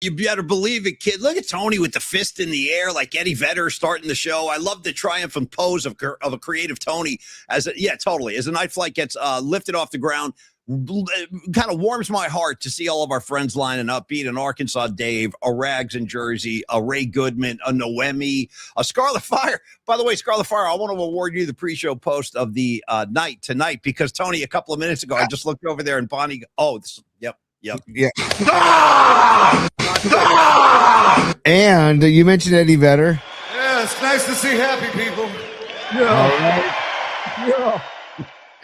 You better believe it, kid. Look at Tony with the fist in the air like Eddie Vedder starting the show. I love the triumphant pose of a creative Tony. Totally. As a night flight gets lifted off the ground, kind of warms my heart to see all of our friends lining up, being an Arkansas Dave, a Rags in Jersey, a Ray Goodman, a Noemi, a Scarlet Fire. By the way, Scarlet Fire, I want to award you the pre-show post of the night tonight because, Tony, a couple of minutes ago, I just looked over there and Bonnie, yep. Yeah. And you mentioned Eddie Vedder. Yeah, it's nice to see happy people. Yeah. All right. Yeah.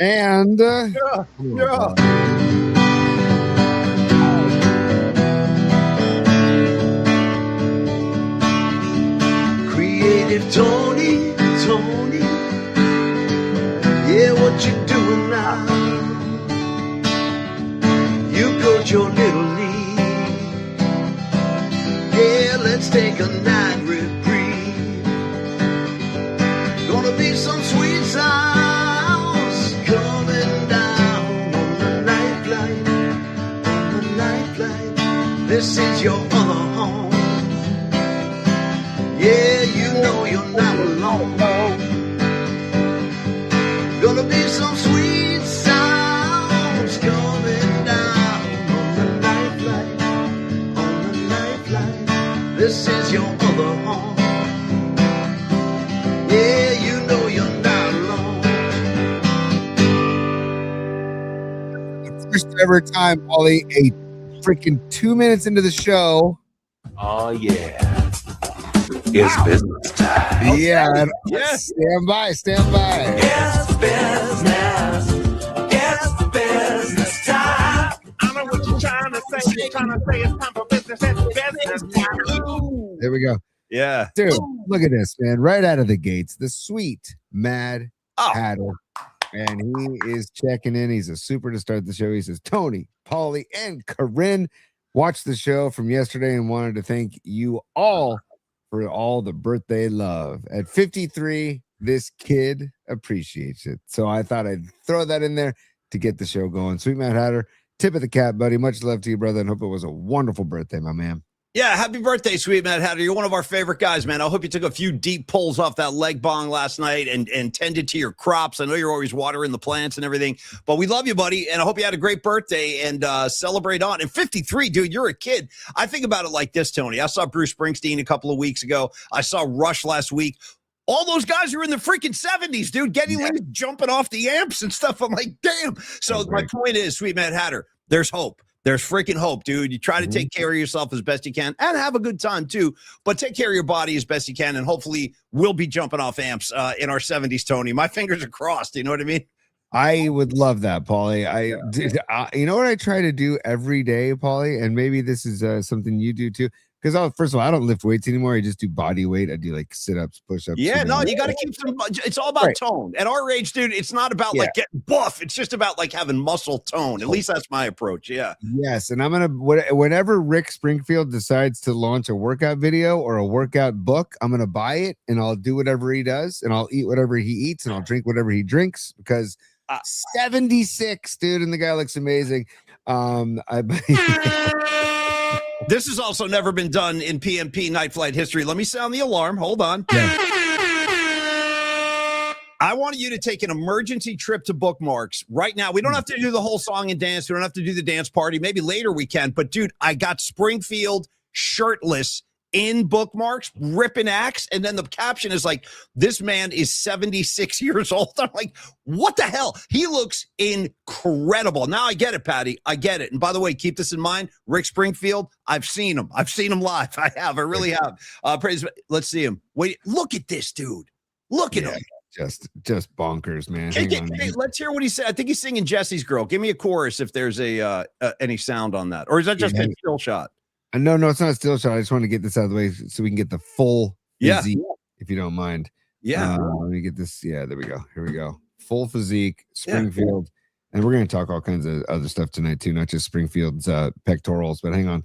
And Creative Tony, yeah, what you doing now? You got your little league. Yeah, let's take a night reprieve. Gonna be some sweet sounds coming down on the night flight. On the night flight. This is your other home. Yeah, you know you're not alone. Gonna be some sweet sounds coming down on the night flight. On the night flight. This is your other home. Yeah, you know you're not alone. First ever time, Paulie, a freaking 2 minutes into the show. Oh, yeah. It's business time. Yeah. Yes. Stand by. It's business time. I know what you're trying to say. You're trying to say it's time for business. It's business time. There we go. Yeah. Dude, look at this, man. Right out of the gates, the sweet Mad Hatter. And he is checking in. He's a super to start the show. He says, Tony, Paulie, and Corinne watched the show from yesterday and wanted to thank you all for all the birthday love. At 53, this kid appreciates it. So I thought I'd throw that in there to get the show going. Sweet Mad Hatter, tip of the cap, buddy. Much love to you, brother, and hope it was a wonderful birthday, my man. Yeah, happy birthday, Sweet Mad Hatter. You're one of our favorite guys, man. I hope you took a few deep pulls off that leg bong last night and tended to your crops. I know you're always watering the plants and everything, but we love you, buddy, and I hope you had a great birthday and celebrate on. And 53, dude, you're a kid. I think about it like this, Tony. I saw Bruce Springsteen a couple of weeks ago. I saw Rush last week. All those guys are in the freaking 70s, dude, getting jumping off the amps and stuff. I'm like, damn. So my point is, Sweet Mad Hatter, there's hope. There's freaking hope, dude. You try to take care of yourself as best you can and have a good time too, but take care of your body as best you can. And hopefully we'll be jumping off amps in our 70s, Tony. My fingers are crossed. You know what I mean? I would love that, Paulie. You know what I try to do every day, Paulie? And maybe this is something you do too. Because first of all, I don't lift weights anymore. I just do body weight. I do like sit-ups, push-ups. Yeah, no, you got to keep some. It's all about tone. At our age, dude, it's not about like getting buff. It's just about like having muscle tone. At least that's my approach. Yeah. Yes, and I'm gonna whenever Rick Springfield decides to launch a workout video or a workout book, I'm gonna buy it and I'll do whatever he does and I'll eat whatever he eats and I'll drink whatever he drinks because 76, dude, and the guy looks amazing. This has also never been done in PMP night flight history. Let me sound the alarm. Hold on. Yeah. I want you to take an emergency trip to Bookmarks right now. We don't have to do the whole song and dance. We don't have to do the dance party. Maybe later we can. But, dude, I got Springfield shirtless in Bookmarks, ripping axe. And then the caption is like, this man is 76 years old. I'm like, what the hell? He looks incredible. Now I get it, Patty. I get it. And by the way, keep this in mind. Rick Springfield, I've seen him. I've seen him live. I have. I really have. Let's see him. Wait, look at this, dude. Look at him. Just bonkers, man. Hey, let's hear what he said. I think he's singing Jesse's Girl. Give me a chorus if there's any sound on that. Or is that just a still shot? No, it's not a still shot. I just want to get this out of the way so we can get the full physique, if you don't mind. Yeah. Let me get this. Yeah, there we go. Here we go. full physique, Springfield. And we're going to talk all kinds of other stuff tonight, too, not just Springfield's pectorals. But hang on.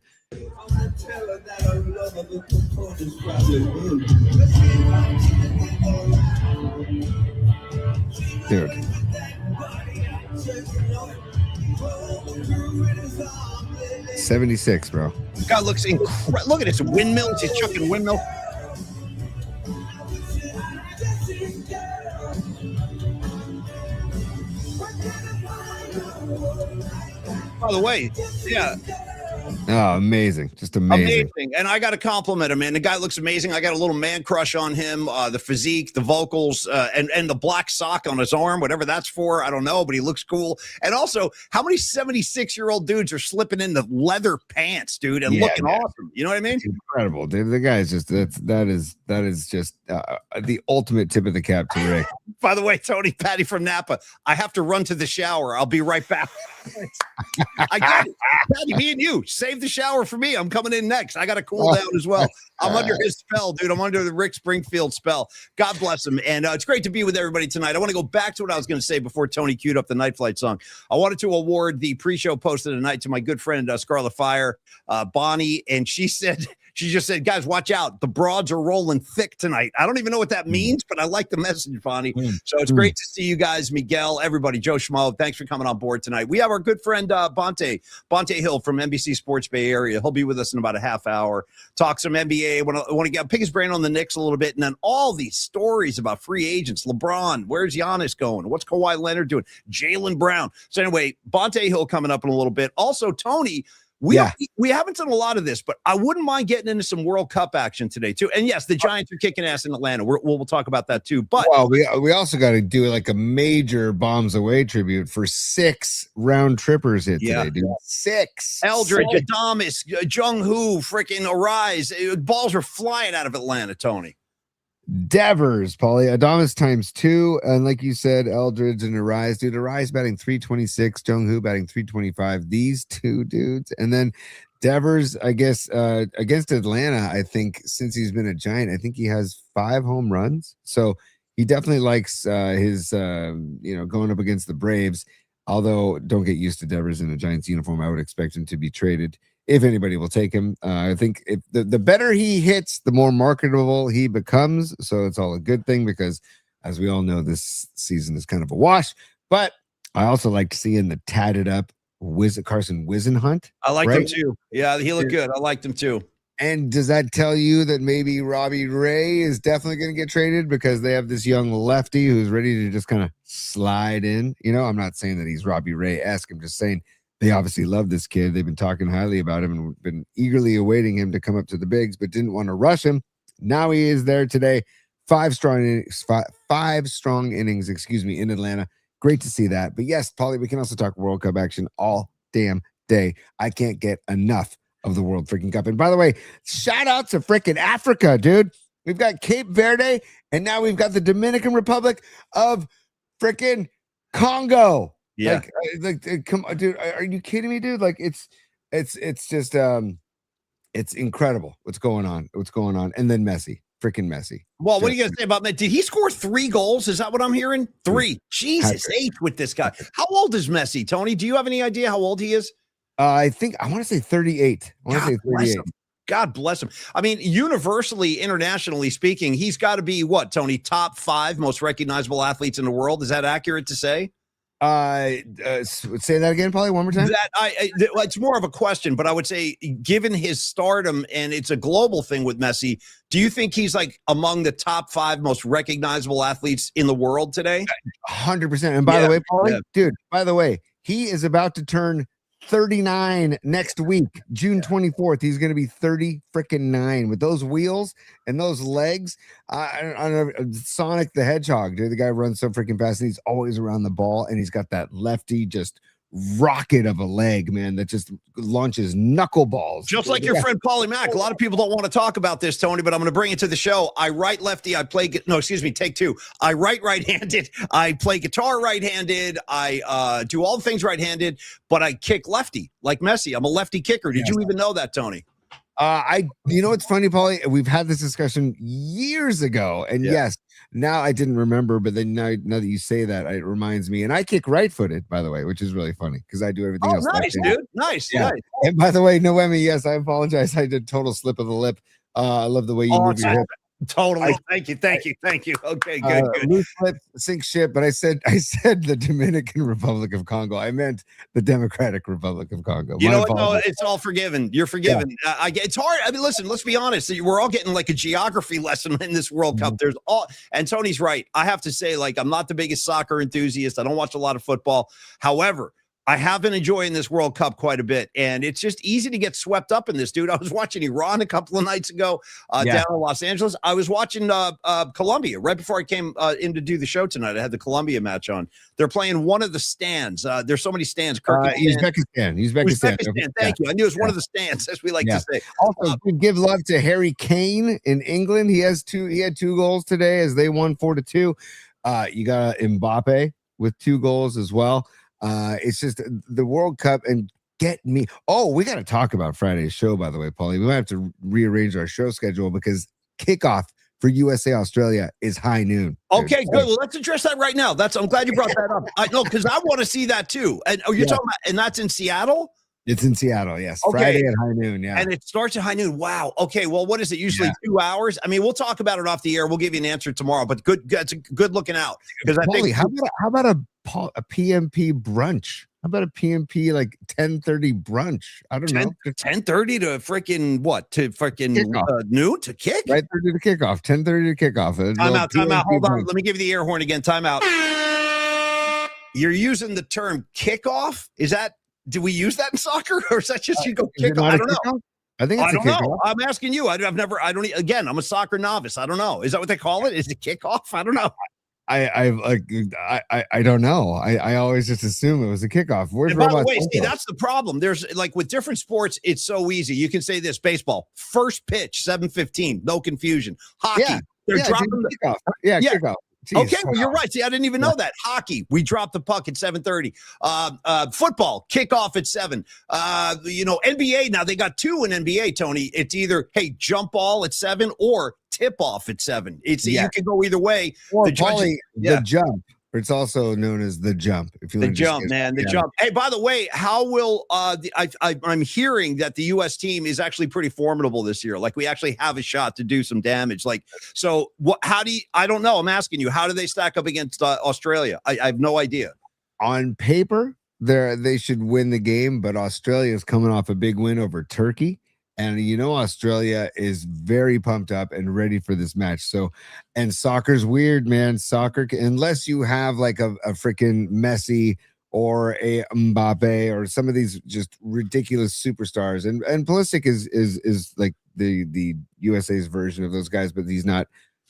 Dude. $76, bro. This guy looks incredible. Look at this windmill. He's chucking windmill. By the way, yeah. Oh, amazing. Just amazing. And I got to compliment him, man. The guy looks amazing. I got a little man crush on him. The physique, the vocals, and the black sock on his arm, whatever that's for, I don't know, but he looks cool. And also, how many 76-year-old dudes are slipping into leather pants, dude, and looking awesome? You know what I mean? It's incredible, dude. The guy is just that is just the ultimate tip of the cap to Rick. By the way, Tony, Patty from Napa, I have to run to the shower. I'll be right back. I got it. Patty, me and you, save the shower for me. I'm coming in next. I got to cool down as well. I'm under his spell, dude. I'm under the Rick Springfield spell. God bless him. And it's great to be with everybody tonight. I want to go back to what I was going to say before Tony queued up the Night Flight song. I wanted to award the pre-show post of the night to my good friend, Scarlet Fire, Bonnie. And she just said, guys, watch out. The broads are rolling thick tonight. I don't even know what that means, but I like the message, Bonnie. So it's great to see you guys, Miguel, everybody, Joe Schmo. Thanks for coming on board tonight. We have our good friend, Bonta Hill from NBC Sports Bay Area. He'll be with us in about a half hour. Talk some NBA. Want to pick his brain on the Knicks a little bit. And then all these stories about free agents. LeBron, where's Giannis going? What's Kawhi Leonard doing? Jaylen Brown. So anyway, Bonta Hill coming up in a little bit. Also, Tony, we haven't done a lot of this, but I wouldn't mind getting into some World Cup action today too. And yes, the Giants are kicking ass in Atlanta. We'll talk about that too. But we also got to do like a major Bombs Away tribute for 6 round trippers hit today, dude. 6. Eldridge, Adamas, Jung-Hoo, freaking Arise. Balls are flying out of Atlanta, Tony. Devers, Paulie, Adamas ×2, and like you said, Eldridge and Arise. Dude, Arise batting 326, Jung-Hoo batting 325. These two dudes, and then Devers, I guess, against Atlanta. I think since he's been a Giant, I think he has 5 home runs. So he definitely likes his, going up against the Braves. Although, don't get used to Devers in a Giants uniform. I would expect him to be traded. If anybody will take him, I think if the better he hits, the more marketable he becomes. So it's all a good thing because, as we all know, this season is kind of a wash. But I also like seeing the tatted up Carson Wisenhunt. I like him too. Yeah, he looked good. I liked him too. And does that tell you that maybe Robbie Ray is definitely going to get traded because they have this young lefty who's ready to just kind of slide in? I'm not saying that he's Robbie Ray-esque. I'm just saying they obviously love this kid. They've been talking highly about him and been eagerly awaiting him to come up to the bigs, but didn't want to rush him. Now he is there today. 5 strong innings, in Atlanta. Great to see that. But yes, Paulie, we can also talk World Cup action all damn day. I can't get enough of the World freaking Cup. And by the way, shout out to freaking Africa, dude. We've got Cape Verde, and now we've got the Dominican Republic of freaking Congo. Yeah. Like, come on, dude. Are you kidding me, dude? Like, it's just, it's incredible what's going on. And then Messi, freaking Messi. Well, what are you going to say about that? Did he score 3 goals? Is that what I'm hearing? 3. Jesus H with this guy. How old is Messi, Tony? Do you have any idea how old he is? I want to say 38. God bless him. I mean, universally, internationally speaking, he's got to be what, Tony? Top 5 most recognizable athletes in the world. Is that accurate to say? Say that again, Paulie, one more time. It's more of a question, but I would say, given his stardom, and it's a global thing with Messi, do you think he's like among the top 5 most recognizable athletes in the world today? 100%. And by the way, Paulie, he is about to turn 39 next week, June 24th. He's going to be 30 freaking 9 with those wheels and those legs. Sonic the Hedgehog, dude. The guy runs so freaking fast and he's always around the ball, and he's got that lefty just rocket of a leg, man, that just launches knuckleballs. Just like your friend Paulie Mack. A lot of people don't want to talk about this, Tony, but I'm going to bring it to the show. I write lefty. Take 2. I write right-handed. I play guitar right-handed. I do all the things right-handed, but I kick lefty like Messi. I'm a lefty kicker. Did you even know that, Tony? You know what's funny, Paulie? We've had this discussion years ago, and yes, now I didn't remember, but then now that you say that, it reminds me. And I kick right-footed, by the way, which is really funny because I do everything else. Nice, dude. Nice, yeah. nice. And by the way, Noemi, yes, I apologize. I did total slip of the lip. I love the way you move your hip. Totally. Thank you. Okay, good. Loose lip, sink ship. But I said the Dominican Republic of Congo. I meant the Democratic Republic of Congo. You know what? No, it's all forgiven. You're forgiven. Yeah. It's hard. I mean, listen, let's be honest. We're all getting like a geography lesson in this World Cup. There's and Tony's right. I have to say, like, I'm not the biggest soccer enthusiast. I don't watch a lot of football. However, I have been enjoying this World Cup quite a bit, and it's just easy to get swept up in this, dude. I was watching Iran a couple of nights ago down in Los Angeles. I was watching Colombia right before I came in to do the show tonight. I had the Colombia match on. They're playing one of the stands. There's so many stands. Uzbekistan. Thank you. I knew it was one of the stands, as we like to say. Also, give love to Harry Kane in England. He had 2 goals today as they won 4-2. You got Mbappe with 2 goals as well. It's just the World Cup and get me. Oh, we got to talk about Friday's show, by the way, Paulie. We might have to rearrange our show schedule because kickoff for USA Australia is high noon. Okay, good. Well, let's address that right now. I'm glad you brought that up. I know because I want to see that too. And you're talking about, and that's in Seattle? It's in Seattle, yes. Okay. Friday at high noon, yeah. And it starts at high noon. Wow. Okay. Well, what is it? Usually 2 hours. I mean, we'll talk about it off the air. We'll give you an answer tomorrow. But that's a good looking out. Because I think how about a PMP brunch? How about a PMP like 10:30 brunch? I don't know. 10:30 to freaking what? To freaking noon to kick? Right 30 to kickoff. 10:30 to kickoff. Time out. Hold on. Let me give you the air horn again. Time out. You're using the term kickoff. Is that? Do we use that in soccer, or is that just you go kick off? I don't know. I think it's I don't know. I'm asking you. I'm a soccer novice. I don't know. Is that what they call it? Is it kickoff? I don't know. I don't know. I always just assume it was a kickoff. By the way, see, that's the problem. There's like with different sports, it's so easy. You can say this: baseball, first pitch, 7:15, no confusion. Hockey, they're dropping the kickoff. Kickoff. Jeez. Okay, well, you're right. See, I didn't even know that. Hockey, we dropped the puck at 7:30. Football, kickoff at 7. NBA, now they got 2 in NBA, Tony. It's either, hey, jump ball at 7 or tip off at 7. You can go either way. Or the jump. It's also known as the jump. If you the jump, man, the jump. Hey, by the way, how will I'm hearing that the U.S. team is actually pretty formidable this year. Like we actually have a shot to do some damage. Like, so what? How do you? I don't know. I'm asking you. How do they stack up against Australia? I have no idea. On paper, they should win the game, but Australia is coming off a big win over Turkey. And Australia is very pumped up and ready for this match. So, and soccer's weird, man. Soccer, unless you have like a freaking Messi or a Mbappe or some of these just ridiculous superstars. And Pulisic is like the USA's version of those guys, but he's not.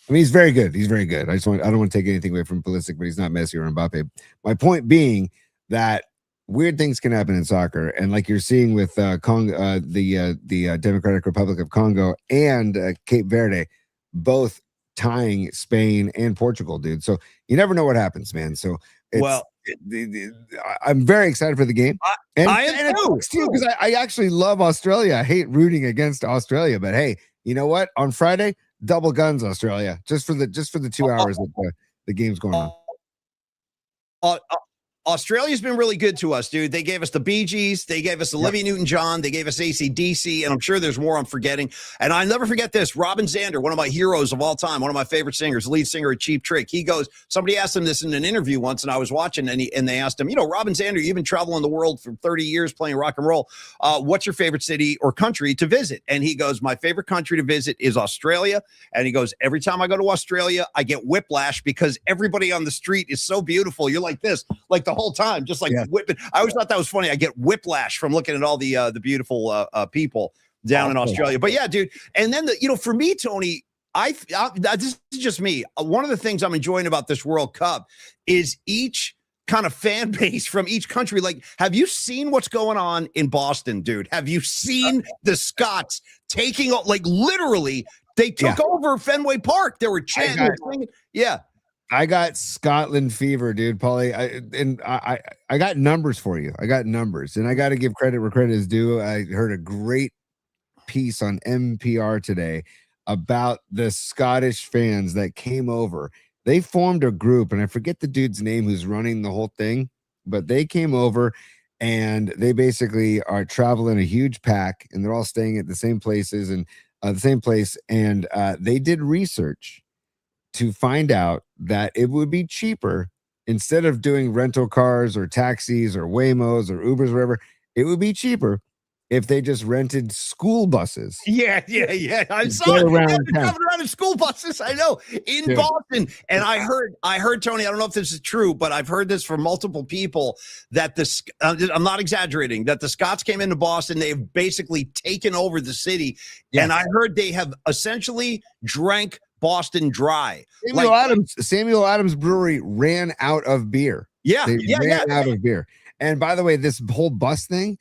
I mean, he's very good. He's very good. I don't want to take anything away from Pulisic, but he's not Messi or Mbappe. My point being that weird things can happen in soccer, and like you're seeing with Congo, the Democratic Republic of Congo and Cape Verde, both tying Spain and Portugal, dude. So you never know what happens, man. So I'm very excited for the game. I am too, because I actually love Australia. I hate rooting against Australia, but hey, you know what? On Friday, double guns, Australia, just for the 2 hours that the game's going on. Australia's been really good to us, dude. They gave us the Bee Gees. They gave us Olivia Newton-John. They gave us AC/DC, and I'm sure there's more I'm forgetting. And I never forget this. Robin Zander, one of my heroes of all time, one of my favorite singers, lead singer of Cheap Trick. He goes, somebody asked him this in an interview once, and I was watching, and they asked him, Robin Zander, you've been traveling the world for 30 years playing rock and roll. What's your favorite city or country to visit? And he goes, my favorite country to visit is Australia. And he goes, every time I go to Australia, I get whiplash because everybody on the street is so beautiful. You're like this, like the whole time, just like whipping. I always thought that was funny. I get whiplash from looking at all the beautiful people down in Australia. But yeah, dude. And then for me, Tony, this is just me. One of the things I'm enjoying about this World Cup is each kind of fan base from each country. Like, have you seen what's going on in Boston, dude? Have you seen the Scots taking, like, literally, they took over Fenway Park. They were chanting, singing. Yeah. I got Scotland fever, dude, Paulie. I got numbers for you. I got numbers, and I got to give credit where credit is due. I heard a great piece on NPR today about the Scottish fans that came over. They formed a group, and I forget the dude's name who's running the whole thing, but they came over and they basically are traveling a huge pack, and they're all staying at the same places and the same place. And they did research to find out that it would be cheaper instead of doing rental cars or taxis or Waymos or Ubers, whatever. It would be cheaper if they just rented school buses. Yeah. I saw it. They're driving around in school buses. I know in Boston. And I heard Tony. I don't know if this is true, but I've heard this from multiple people that I'm not exaggerating. That the Scots came into Boston. They've basically taken over the city, and I heard they have essentially drank Boston dry. Samuel Adams Brewery ran out of beer. They ran out of beer. And by the way, this whole bus thing,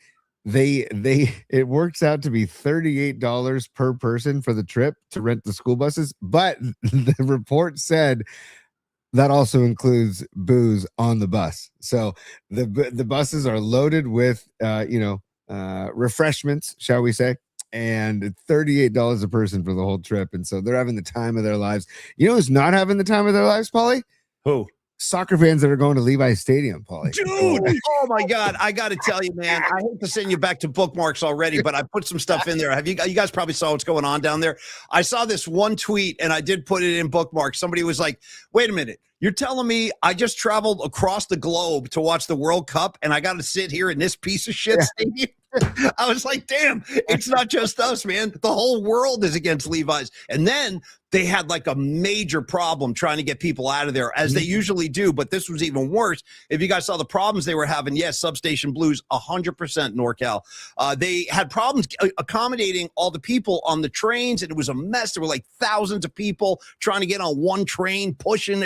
it works out to be $38 per person for the trip to rent the school buses, but the report said that also includes booze on the bus. So the buses are loaded with refreshments, shall we say, and $38 a person for the whole trip. And so they're having the time of their lives. You know who's not having the time of their lives, Paulie? Who? Soccer fans that are going to Levi Stadium, Paulie. Dude, oh my God. I got to tell you, man, I hate to send you back to bookmarks already, but I put some stuff in there. You guys probably saw what's going on down there. I saw this one tweet and I did put it in bookmarks. Somebody was like, wait a minute. You're telling me I just traveled across the globe to watch the World Cup and I got to sit here in this piece of shit stadium? I was like, damn, it's not just us, man. The whole world is against Levi's. And then they had like a major problem trying to get people out of there, as they usually do. But this was even worse. If you guys saw the problems they were having, yes, Substation Blues, 100% NorCal. They had problems accommodating all the people on the trains, and it was a mess. There were like thousands of people trying to get on one train, pushing.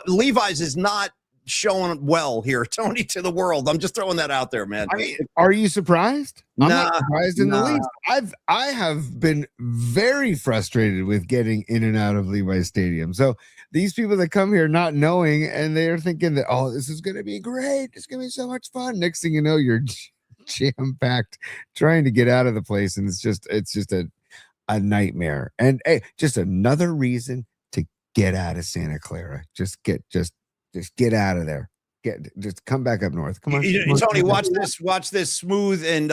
Levi's is not showing well here, Tony, to the world. I'm just throwing that out there, man. I mean, are you surprised? I'm not surprised in the least. I have been very frustrated with getting in and out of Levi's Stadium. So these people that come here not knowing, and they're thinking that, oh, this is going to be great. It's going to be so much fun. Next thing you know, you're jam-packed trying to get out of the place, and it's just a nightmare. And hey, just another reason to get out of Santa Clara. Just get out of there. Just come back up north. Come on, Tony. Watch this smooth and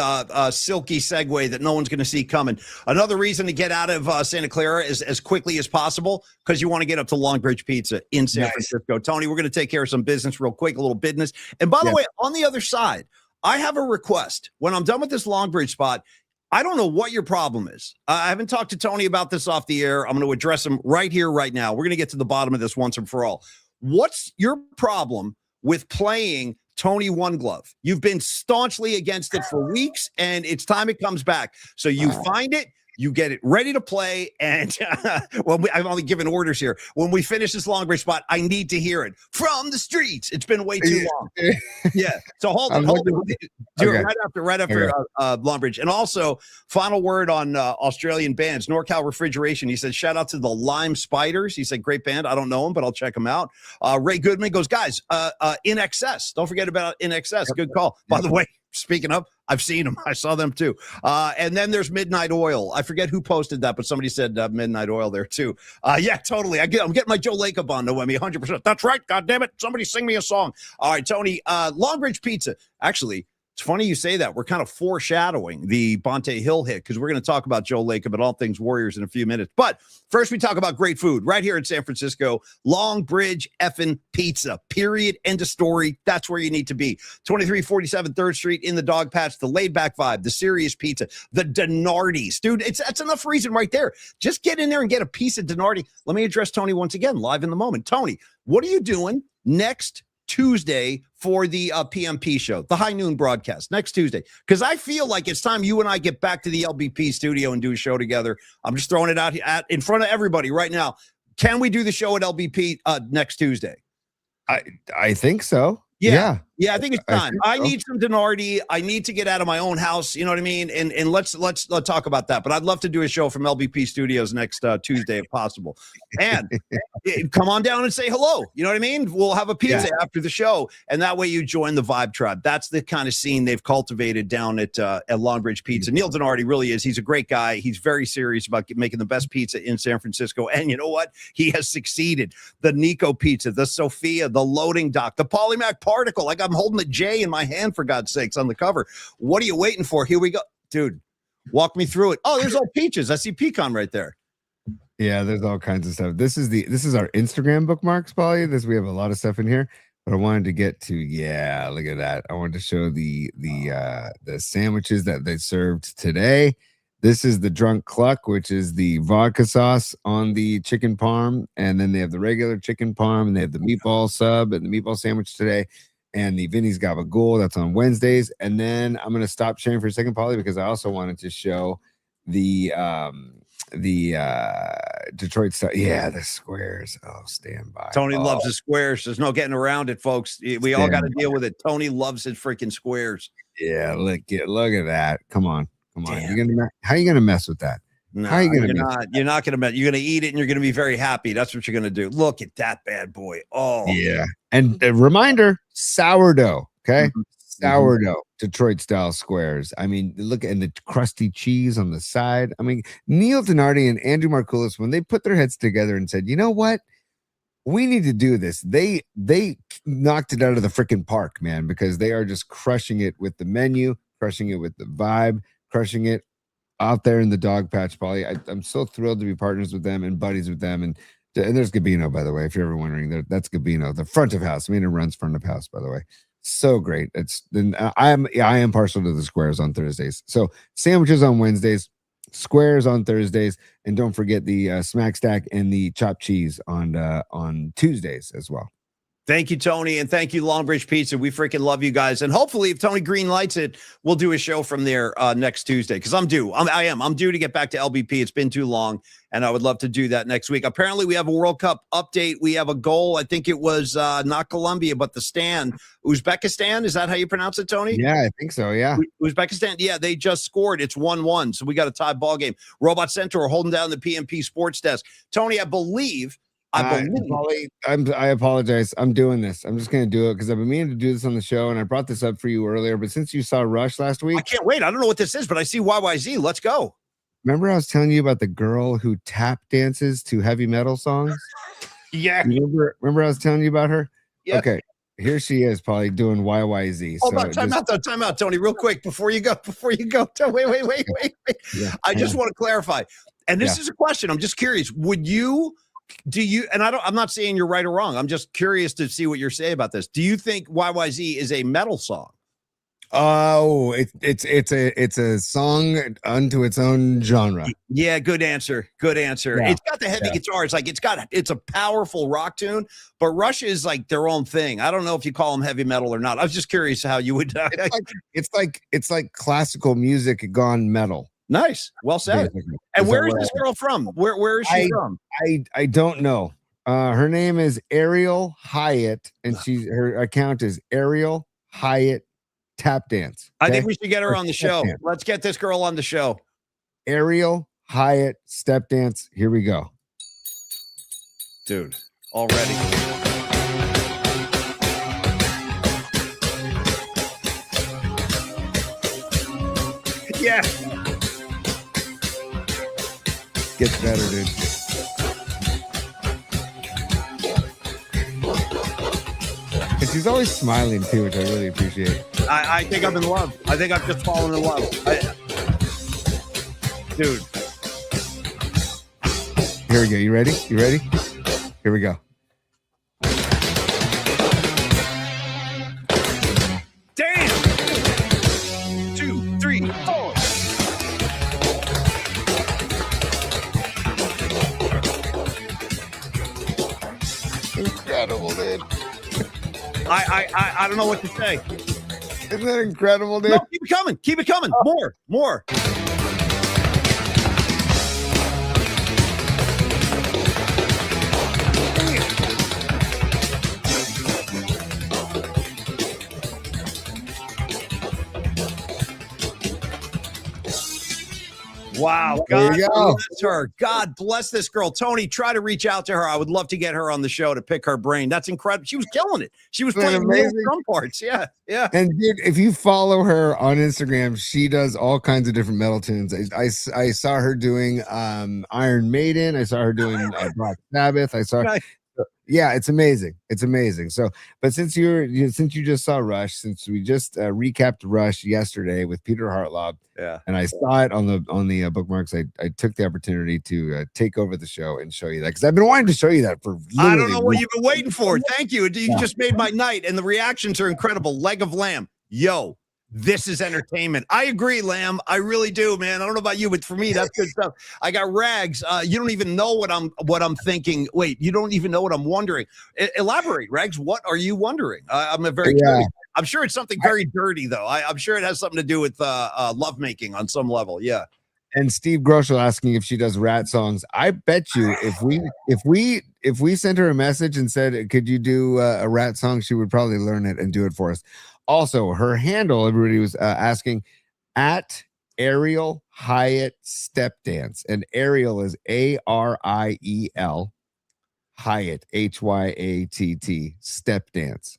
silky segue that no one's going to see coming. Another reason to get out of Santa Clara is as quickly as possible, because you want to get up to Longbridge Pizza in San Francisco. Tony, we're going to take care of some business real quick, a little business. And by the way, on the other side, I have a request. When I'm done with this Longbridge spot, I don't know what your problem is. I haven't talked to Tony about this off the air. I'm going to address him right here, right now. We're going to get to the bottom of this once and for all. What's your problem with playing Tony One Glove? You've been staunchly against it for weeks, and it's time it comes back. So you find it, you get it ready to play, and I'm only giving orders here. When we finish this Longbridge spot, I need to hear it from the streets. It's been way too long. Yeah. So hold on. Do it right after Longbridge. And also, final word on Australian bands, NorCal Refrigeration. He said, shout out to the Lime Spiders. He said, great band. I don't know him, but I'll check him out. Ray Goodman goes, guys, In Excess. Don't forget about In Excess. Good call. By the way, speaking of, I've seen them. I saw them too. And then there's Midnight Oil. I forget who posted that, but somebody said Midnight Oil there too. Yeah, totally. I'm getting my Joe Lacob on, Noemi, 100%. That's right. God damn it. Somebody sing me a song. All right, Tony. Longbridge Pizza. Actually, it's funny you say that. We're kind of foreshadowing the Bonta Hill hit, because we're going to talk about Joe Lacob and all things Warriors in a few minutes. But first, we talk about great food right here in San Francisco. Longbridge effing Pizza. Period. End of story. That's where you need to be. 2347 3rd Street in the Dog Patch. The laid back vibe. The serious pizza. The Denardi's. Dude, that's enough reason right there. Just get in there and get a piece of Denardi. Let me address Tony once again, live in the moment. Tony, what are you doing next Tuesday for the PMP show, the high noon broadcast next Tuesday? Because I feel like it's time you and I get back to the LBP studio and do a show together. I'm just throwing it out in front of everybody right now. Can we do the show at LBP next Tuesday? I think so. Yeah. Yeah, I think it's time. I need some Denardi. I need to get out of my own house. You know what I mean? And let's talk about that. But I'd love to do a show from LBP Studios next Tuesday if possible. And come on down and say hello. You know what I mean? We'll have a pizza after the show, and that way you join the Vibe Tribe. That's the kind of scene they've cultivated down at Longbridge Pizza. Neil Denardi really is. He's a great guy. He's very serious about making the best pizza in San Francisco. And you know what? He has succeeded. The Nico Pizza, the Sophia, the Loading Dock, the Polymac Particle. Like I'm holding the J in my hand, for God's sakes, on the cover. What are you waiting for? Here we go. Dude, walk me through it. Oh, there's all peaches. I see pecan right there. Yeah, there's all kinds of stuff. This is our Instagram bookmarks, Paulie. We have a lot of stuff in here, but I wanted to get to look at that. I wanted to show the sandwiches that they served today. This is the Drunk Cluck, which is the vodka sauce on the chicken parm, and then they have the regular chicken parm, and they have the meatball sub and the meatball sandwich today, and the Vinny's Gabagool, that's on Wednesdays. And then I'm gonna stop sharing for a second, Paulie, because I also wanted to show the Detroit stuff. Yeah, the squares. Oh, stand by. Tony loves his squares. There's no getting around it, folks. We all got to deal with it. Tony loves his freaking squares. Yeah, look at that. Come on. How are you gonna mess with that? No, you're not gonna mess. You're gonna eat it and you're gonna be very happy. That's what you're gonna do. Look at that bad boy. Oh yeah. And a reminder, sourdough. Okay. Sourdough, Detroit style squares. I mean, look at the crusty cheese on the side. I mean, Neil Denardi and Andrew Markoulis, when they put their heads together and said, you know what? We need to do this. They knocked it out of the freaking park, man, because they are just crushing it with the menu, crushing it with the vibe, crushing it out there in the dog patch, Paulie. I'm so thrilled to be partners with them and buddies with them. And there's Gabino, by the way, if you're ever wondering. That's Gabino, the front of house. I mean, it runs front of house, by the way. So great. I am partial to the squares on Thursdays. So sandwiches on Wednesdays, squares on Thursdays, and don't forget the smack stack and the chopped cheese on Tuesdays as well. Thank you, Tony, and thank you, Longbridge Pizza. We freaking love you guys. And hopefully, if Tony green lights it, we'll do a show from there next Tuesday, because I'm due. I'm due to get back to LBP. It's been too long, and I would love to do that next week. Apparently, we have a World Cup update. We have a goal. I think it was not Colombia, but the stand. Uzbekistan, is that how you pronounce it, Tony? Yeah, I think so, yeah. Uzbekistan, yeah, they just scored. It's 1-1, so we got a tie ball game. Robot Center holding down the PMP sports desk. Tony, I believe Paulie, I apologize. I'm doing this. I'm just going to do it because I've been meaning to do this on the show, and I brought this up for you earlier. But since you saw Rush last week, I can't wait. I don't know what this is, but I see YYZ. Let's go. Remember I was telling you about the girl who tap dances to heavy metal songs? Yeah. Remember I was telling you about her? Yeah. Okay. Here she is, probably doing YYZ. Hold on, time out, Tony, real quick before you go. Wait. Yeah. I just want to clarify. And this is a question. I'm just curious. Do you, and I'm not saying you're right or wrong. I'm just curious to see what you're saying about this. Do you think YYZ is a metal song? Oh, it's a song unto its own genre. Yeah, good answer. Yeah. It's got the heavy guitars. Like it's a powerful rock tune, but Rush is like their own thing. I don't know if you call them heavy metal or not. I was just curious how you would. It's like classical music gone metal. Nice. Well said. And where is this girl from? Where is she from? I don't know. Her name is Ariel Hyatt, and her account is Ariel Hyatt Tap Dance. Okay? I think we should get her on the show. Let's get this girl on the show. Ariel Hyatt Step Dance. Here we go. Dude, already. Yeah. Gets better, dude. And she's always smiling too, which I really appreciate. I think I'm in love. I think I've just fallen in love. Dude. Here we go. You ready? Here we go. Damn! 2, 3, 4. Incredible, dude. I don't know what to say. Isn't that incredible, dude? No, keep it coming. More. Wow. There God you go. bless her. God bless this girl. Tony, try to reach out to her. I would love to get her on the show to pick her brain. That's incredible. She was killing it. She was Isn't that playing real amazing? drum parts. Yeah. Yeah. And dude, if you follow her on Instagram, she does all kinds of different metal tunes. I saw her doing Iron Maiden. I saw her doing Black Sabbath. I saw Nice. Yeah, it's amazing. It's amazing. So, but since you just saw Rush, since we just recapped Rush yesterday with Peter Hartlaub, Yeah, and I saw it on the bookmarks, I took the opportunity to take over the show and show you that because I've been wanting to show you that for. I don't know what you've been waiting for. Thank you. You just made my night, and the reactions are incredible. Leg of Lamb, yo. This is entertainment. I agree, Lamb. I really do, man. I don't know about you, but for me, that's good stuff. I got Rags. You don't even know what I'm thinking. Wait, you don't even know what I'm wondering. Elaborate, Rags. What are you wondering? I'm curious. I'm sure it's something very dirty, though. I'm sure it has something to do with lovemaking on some level. Yeah. And Steve Groschel asking if she does rat songs. I bet you if we sent her a message and said, "Could you do a rat song?" she would probably learn it and do it for us. Also, her handle, everybody was asking, at Ariel Hyatt Step Dance. And Ariel is Ariel Hyatt, Hyatt, Step Dance.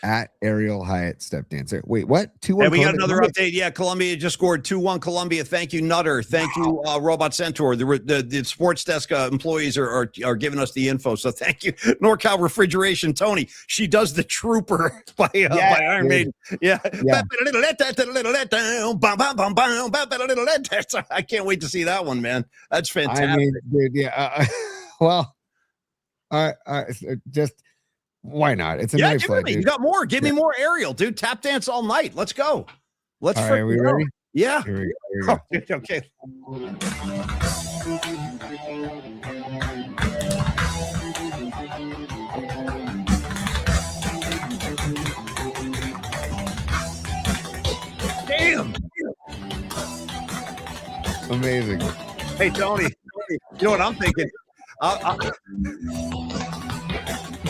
At Ariel Hyatt Step Dancer. Wait, what? 2-1. And we got another update. Yeah, Columbia just scored 2-1 Columbia. Thank you, Nutter. Thank you, Robot Centaur. The sports desk employees are giving us the info. So thank you, NorCal Refrigeration. Tony, she does the Trooper by Iron Maiden. Yeah. I can't wait to see that one, man. That's fantastic. I mean, dude, yeah. Well, just. Why not? It's a night flight, dude. You got more. Give me more Ariel, dude. Tap dance all night. Let's go. Let's. All right, are we ready? Yeah. Here we go. Okay. Damn. Amazing. Hey, Tony. You know what I'm thinking?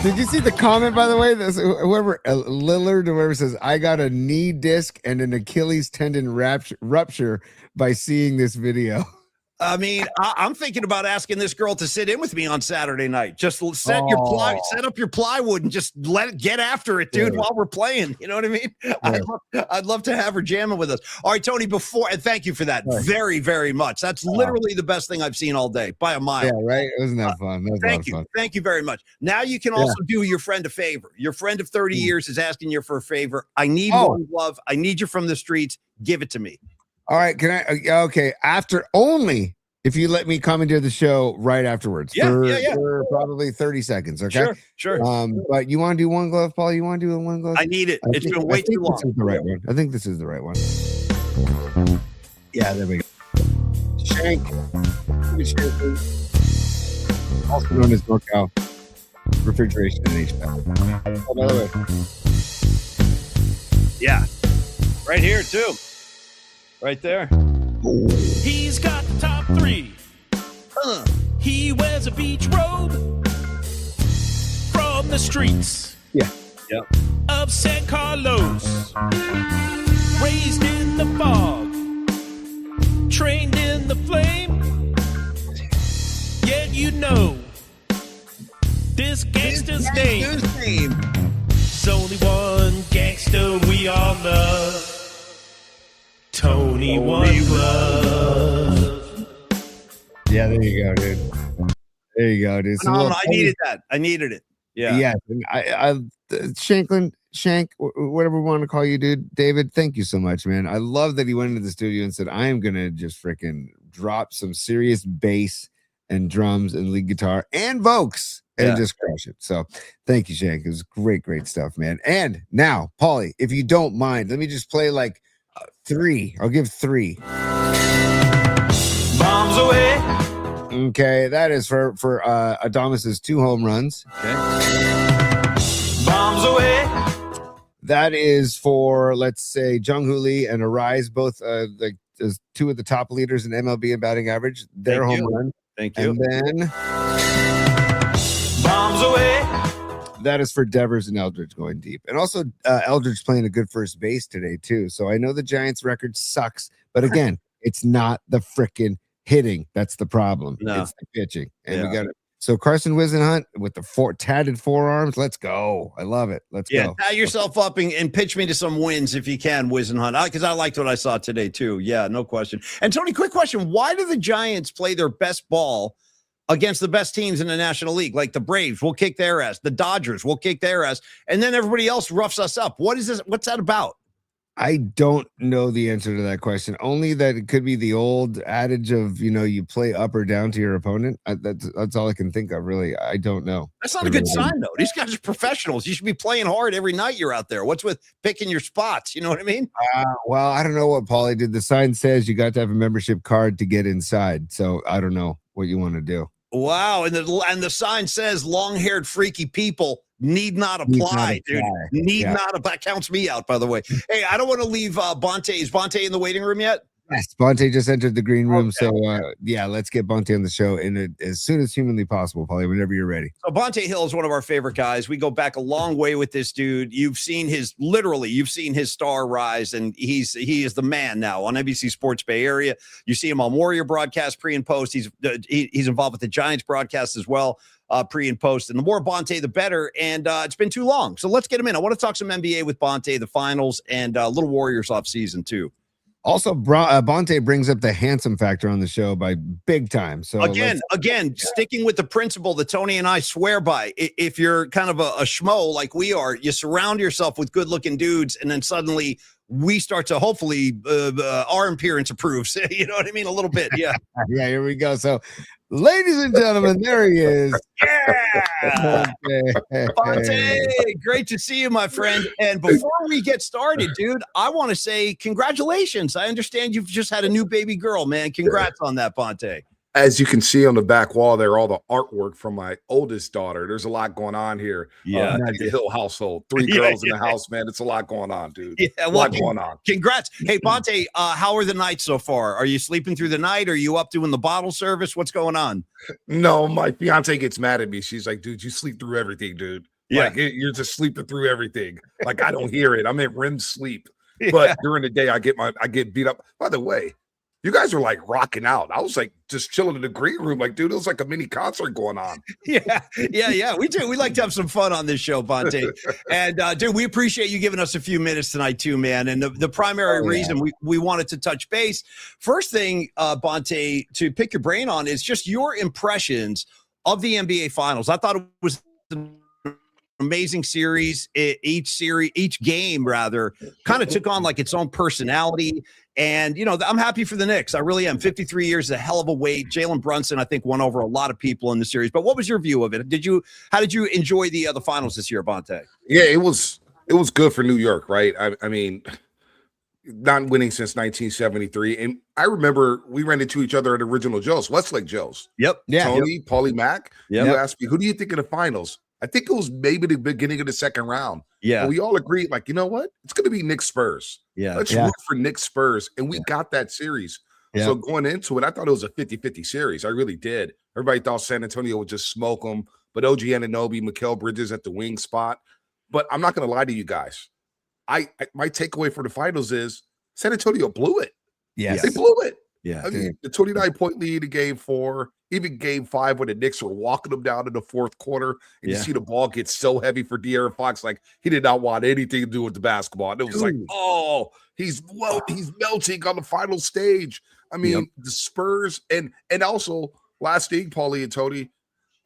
Did you see the comment, by the way? Whoever Lillard or whoever says, "I got a knee disc and an Achilles tendon rupture by seeing this video." I mean, I'm thinking about asking this girl to sit in with me on Saturday night. Just set up your plywood and just let it get after it, dude, while we're playing. You know what I mean? Yeah. I'd love to have her jamming with us. All right, Tony, and thank you for that very, very much. That's literally the best thing I've seen all day by a mile. Yeah, right? Wasn't that fun? That was thank you. Fun. Thank you very much. Now you can also do your friend a favor. Your friend of 30 years is asking you for a favor. I need one glove. I need you from the streets. Give it to me. All right, can I? Okay, after only if you let me commandeer the show right afterwards. For probably 30 seconds. Okay, sure. But you want to do one glove, Paul? You want to do one glove? I need it. It's been way too long. This is the right one. I think this is the right one. Yeah, there we go. Shank, also known as NorCal Refrigeration and HVAC. Oh, by the way. Yeah, right here too. Right there. He's got the top 3. He wears a beach robe from the streets. Of San Carlos. Raised in the fog. Trained in the flame. Yet you know this gangster's name. There's only one gangster we all love. Tony One Glove. Yeah, there you go, dude. There you go, dude. I needed that. I needed it. Yeah. Yeah. Shank, whatever we want to call you, dude. David, thank you so much, man. I love that he went into the studio and said, I am going to just freaking drop some serious bass and drums and lead guitar and vocals and just crush it. So thank you, Shank. It was great stuff, man. And now, Paulie, if you don't mind, let me just play like 3. I'll give 3. Bombs away. Okay, that is for Adamas's 2 home runs. Okay. Bombs away. That is for, let's say, Jung Hoo Lee and Arise, both the 2 of the top leaders in MLB and batting average. Their home run. Thank you. And then bombs away. That is for Devers and Eldridge going deep. And also Eldridge playing a good first base today, too. So I know the Giants record sucks, but again, it's not the frickin' hitting. That's the problem. No. It's the pitching. And we got it. So Carson Wisenhunt with the tatted forearms. Let's go. I love it. Let's go. Tie yourself up and pitch me to some wins if you can, Wisenhunt, because I liked what I saw today too. Yeah, no question. And Tony, quick question. Why do the Giants play their best ball against the best teams in the National League? Like the Braves will kick their ass. The Dodgers will kick their ass. And then everybody else roughs us up. What is this? What's that about? I don't know the answer to that question. Only that it could be the old adage of, you play up or down to your opponent. That's all I can think of, really. I don't know. That's not a good sign, though. These guys are professionals. You should be playing hard every night you're out there. What's with picking your spots? You know what I mean? Well, I don't know what Paulie did. The sign says you got to have a membership card to get inside. So I don't know what you want to do. Wow. And the sign says long-haired freaky people need not apply, dude. Need not apply. Counts me out, by the way. Hey, I don't want to leave Bonta. Is Bonta in the waiting room yet? Yes, Bonta just entered the green room. Okay. So, let's get Bonta on the show as soon as humanly possible, Paulie, whenever you're ready. So Bonta Hill is one of our favorite guys. We go back a long way with this dude. You've seen his star rise, and he is the man now on NBC Sports Bay Area. You see him on Warrior broadcast pre and post. He's involved with the Giants broadcast as well. Pre and post, and the more Bonta, the better. And it's been too long, so let's get him in. I want to talk some NBA with Bonta, the finals, and little Warriors off season too. Also, Bonta brings up the handsome factor on the show by big time. So again, sticking with the principle that Tony and I swear by. If you're kind of a schmo like we are, you surround yourself with good-looking dudes, and then suddenly we start to hopefully our appearance improves. You know what I mean? A little bit, yeah. Yeah, here we go. So, ladies and gentlemen, there he is. Yeah. Bonta, great to see you, my friend. And before we get started, dude, I want to say congratulations. I understand you've just had a new baby girl, man. Congrats on that, Bonta. As you can see on the back wall there, all the artwork from my oldest daughter. There's a lot going on here. Yeah. In the Hill household. 3 girls in the house, man. It's a lot going on, dude. Yeah, a lot going on. Congrats. Hey, Bonta, how are the nights so far? Are you sleeping through the night? Are you up doing the bottle service? What's going on? No, my fiance gets mad at me. She's like, dude, you sleep through everything, dude. Yeah. Like, you're just sleeping through everything. Like, I don't hear it. I'm in REM sleep. But during the day, I get beat up. By the way, you guys are like rocking out. I was like just chilling in the green room. Like, dude, it was like a mini concert going on. Yeah. We do. We like to have some fun on this show, Bonta. And dude, we appreciate you giving us a few minutes tonight too, man. And the primary reason we wanted to touch base, first thing, Bonta, to pick your brain on is just your impressions of the NBA Finals. I thought it was an amazing series. Each game rather kind of took on like its own personality. And, I'm happy for the Knicks. I really am. 53 years is a hell of a wait. Jalen Brunson, I think, won over a lot of people in the series. But what was your view of it? How did you enjoy the finals this year, Bonta? Yeah, it was good for New York, right? I mean, not winning since 1973. And I remember we ran into each other at Original Joe's, Westlake Joe's. Yep. Yeah. Tony, Paulie Mack. Yep. You asked me, who do you think in the finals? I think it was maybe the beginning of the second round. Yeah. And we all agreed, like, you know what? It's going to be Knicks Spurs. Yeah. Let's root for Knicks Spurs. And we got that series. Yeah. So going into it, I thought it was a 50-50 series. I really did. Everybody thought San Antonio would just smoke them. But OG Anunoby, Mikal Bridges at the wing spot. But I'm not going to lie to you guys. My takeaway for the finals is San Antonio blew it. Yes. They blew it. Yeah. I mean, the 29-point lead in game 4, even game 5 when the Knicks were walking them down in the fourth quarter, and you see the ball get so heavy for De'Aaron Fox, like he did not want anything to do with the basketball. And it was like, oh, he's melting on the final stage. I mean, the Spurs and also last thing, Paulie and Tony,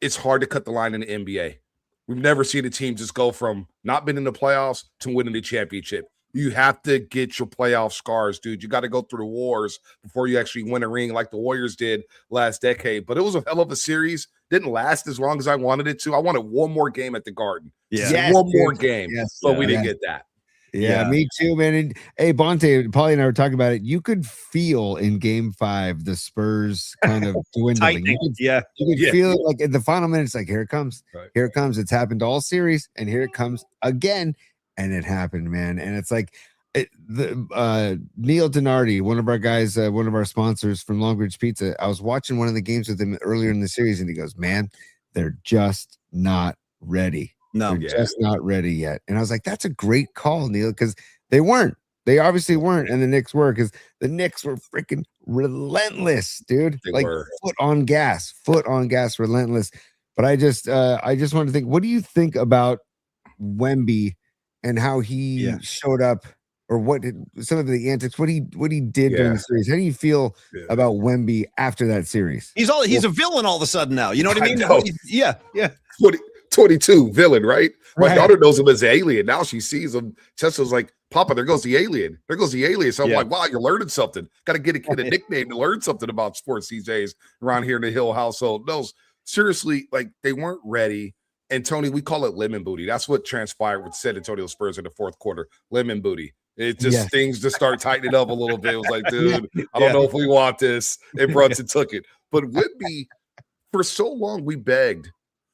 it's hard to cut the line in the NBA. We've never seen a team just go from not being in the playoffs to winning the championship. You have to get your playoff scars, dude. You got to go through the wars before you actually win a ring like the Warriors did last decade. But it was a hell of a series. Didn't last as long as I wanted it to. I wanted one more game at the Garden. Yeah. One more game. Yes. But we didn't get that. Yeah, me too, man. And, hey, Bonta, Paulie and I were talking about it. You could feel in game 5 the Spurs kind of dwindling. You could feel it like in the final minutes, like, here it comes. Right. Here it comes. It's happened all series, and here it comes again. And it happened, man. And it's like Neil Donardi, one of our guys, one of our sponsors from Longbridge Pizza. I was watching one of the games with him earlier in the series, and he goes, man, they're just not ready. No, they're just not ready yet. And I was like, that's a great call, Neil, because they weren't. They obviously weren't, and the Knicks were, because the Knicks were freaking relentless, dude. They like were. foot on gas, relentless. But I just want to think, what do you think about Wemby and how he showed up, or some of the antics, what he did during the series? How do you feel about Wemby after that series? He's a villain all of a sudden now. You know what I mean? Yeah. 22 villain, right? My daughter knows him as an alien. Now she sees him. Tesla's like, Papa, there goes the alien. There goes the alien. So I'm like, wow, you're learning something. Got to get a kid a nickname to learn something about sports these days around here in the Hill household. No, seriously, like they weren't ready. And Tony, we call it lemon booty. That's what transpired with San Antonio Spurs in the fourth quarter. Lemon booty. It just things just start tightening up a little bit. It was like, dude, I don't know if we want this. And Brunson took it. But Whitby, for so long, we begged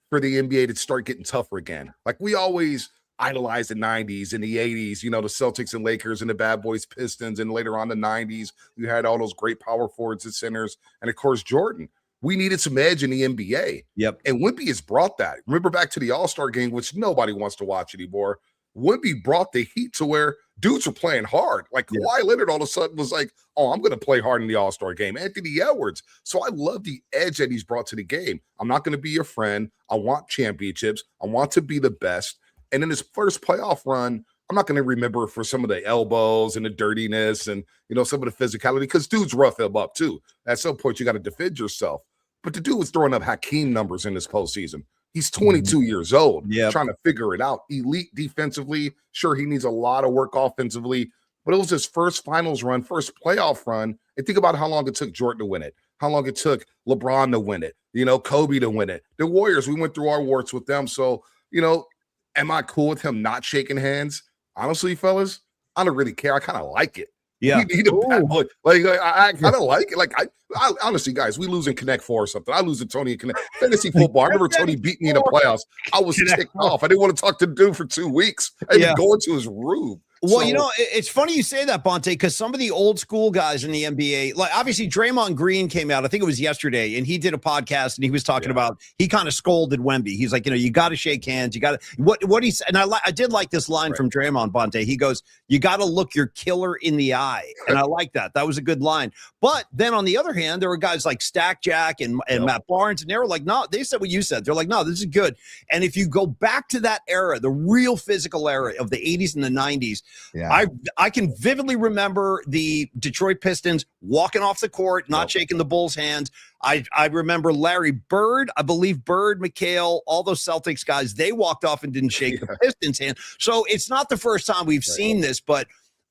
for the NBA to start getting tougher again. Like we always idolized the 90s and the 80s, the Celtics and Lakers and the Bad Boys Pistons. And later on the 90s, we had all those great power forwards and centers. And of course, Jordan. We needed some edge in the NBA. Yep. And Wimpy has brought that. Remember back to the All-Star game, which nobody wants to watch anymore. Wimpy brought the heat to where dudes were playing hard. Like Kawhi Leonard all of a sudden was like, oh, I'm going to play hard in the All-Star game. Anthony Edwards. So I love the edge that he's brought to the game. I'm not going to be your friend. I want championships. I want to be the best. And in his first playoff run, I'm not going to remember for some of the elbows and the dirtiness and, some of the physicality, because dudes rough him up too. At some point, you got to defend yourself. But the dude was throwing up Hakeem numbers in this postseason. He's 22 years old, trying to figure it out. Elite defensively. Sure, he needs a lot of work offensively, but it was his first finals run, first playoff run. And think about how long it took Jordan to win it, how long it took LeBron to win it, Kobe to win it. The Warriors, we went through our warts with them. So, am I cool with him not shaking hands? Honestly, fellas, I don't really care. I kind of like it. Yeah. We need a bad boy. Like I kind of like it. Like I honestly, guys, we lose in Connect 4 or something. I lose in Tony in Connect fantasy football. I remember Tony beat me in the playoffs. I was ticked off. I didn't want to talk to the dude for 2 weeks. I didn't go into his room. Well, it's funny you say that, Bonta, because some of the old school guys in the NBA, like obviously Draymond Green came out, I think it was yesterday, and he did a podcast and he was talking about, he kind of scolded Wemby. He's like, you got to shake hands. You got to, what he said, and I did like this line from Draymond, Bonta. He goes, you got to look your killer in the eye. And I like that. That was a good line. But then on the other hand, there were guys like Stack Jack and Matt Barnes, and they were like, no, they said what you said. They're like, no, this is good. And if you go back to that era, the real physical era of the 80s and the 90s, I can vividly remember the Detroit Pistons walking off the court, not shaking the Bulls' hands. I remember Larry Bird, I believe Bird, McHale, all those Celtics guys, they walked off and didn't shake the Pistons' hand. So it's not the first time we've seen this, but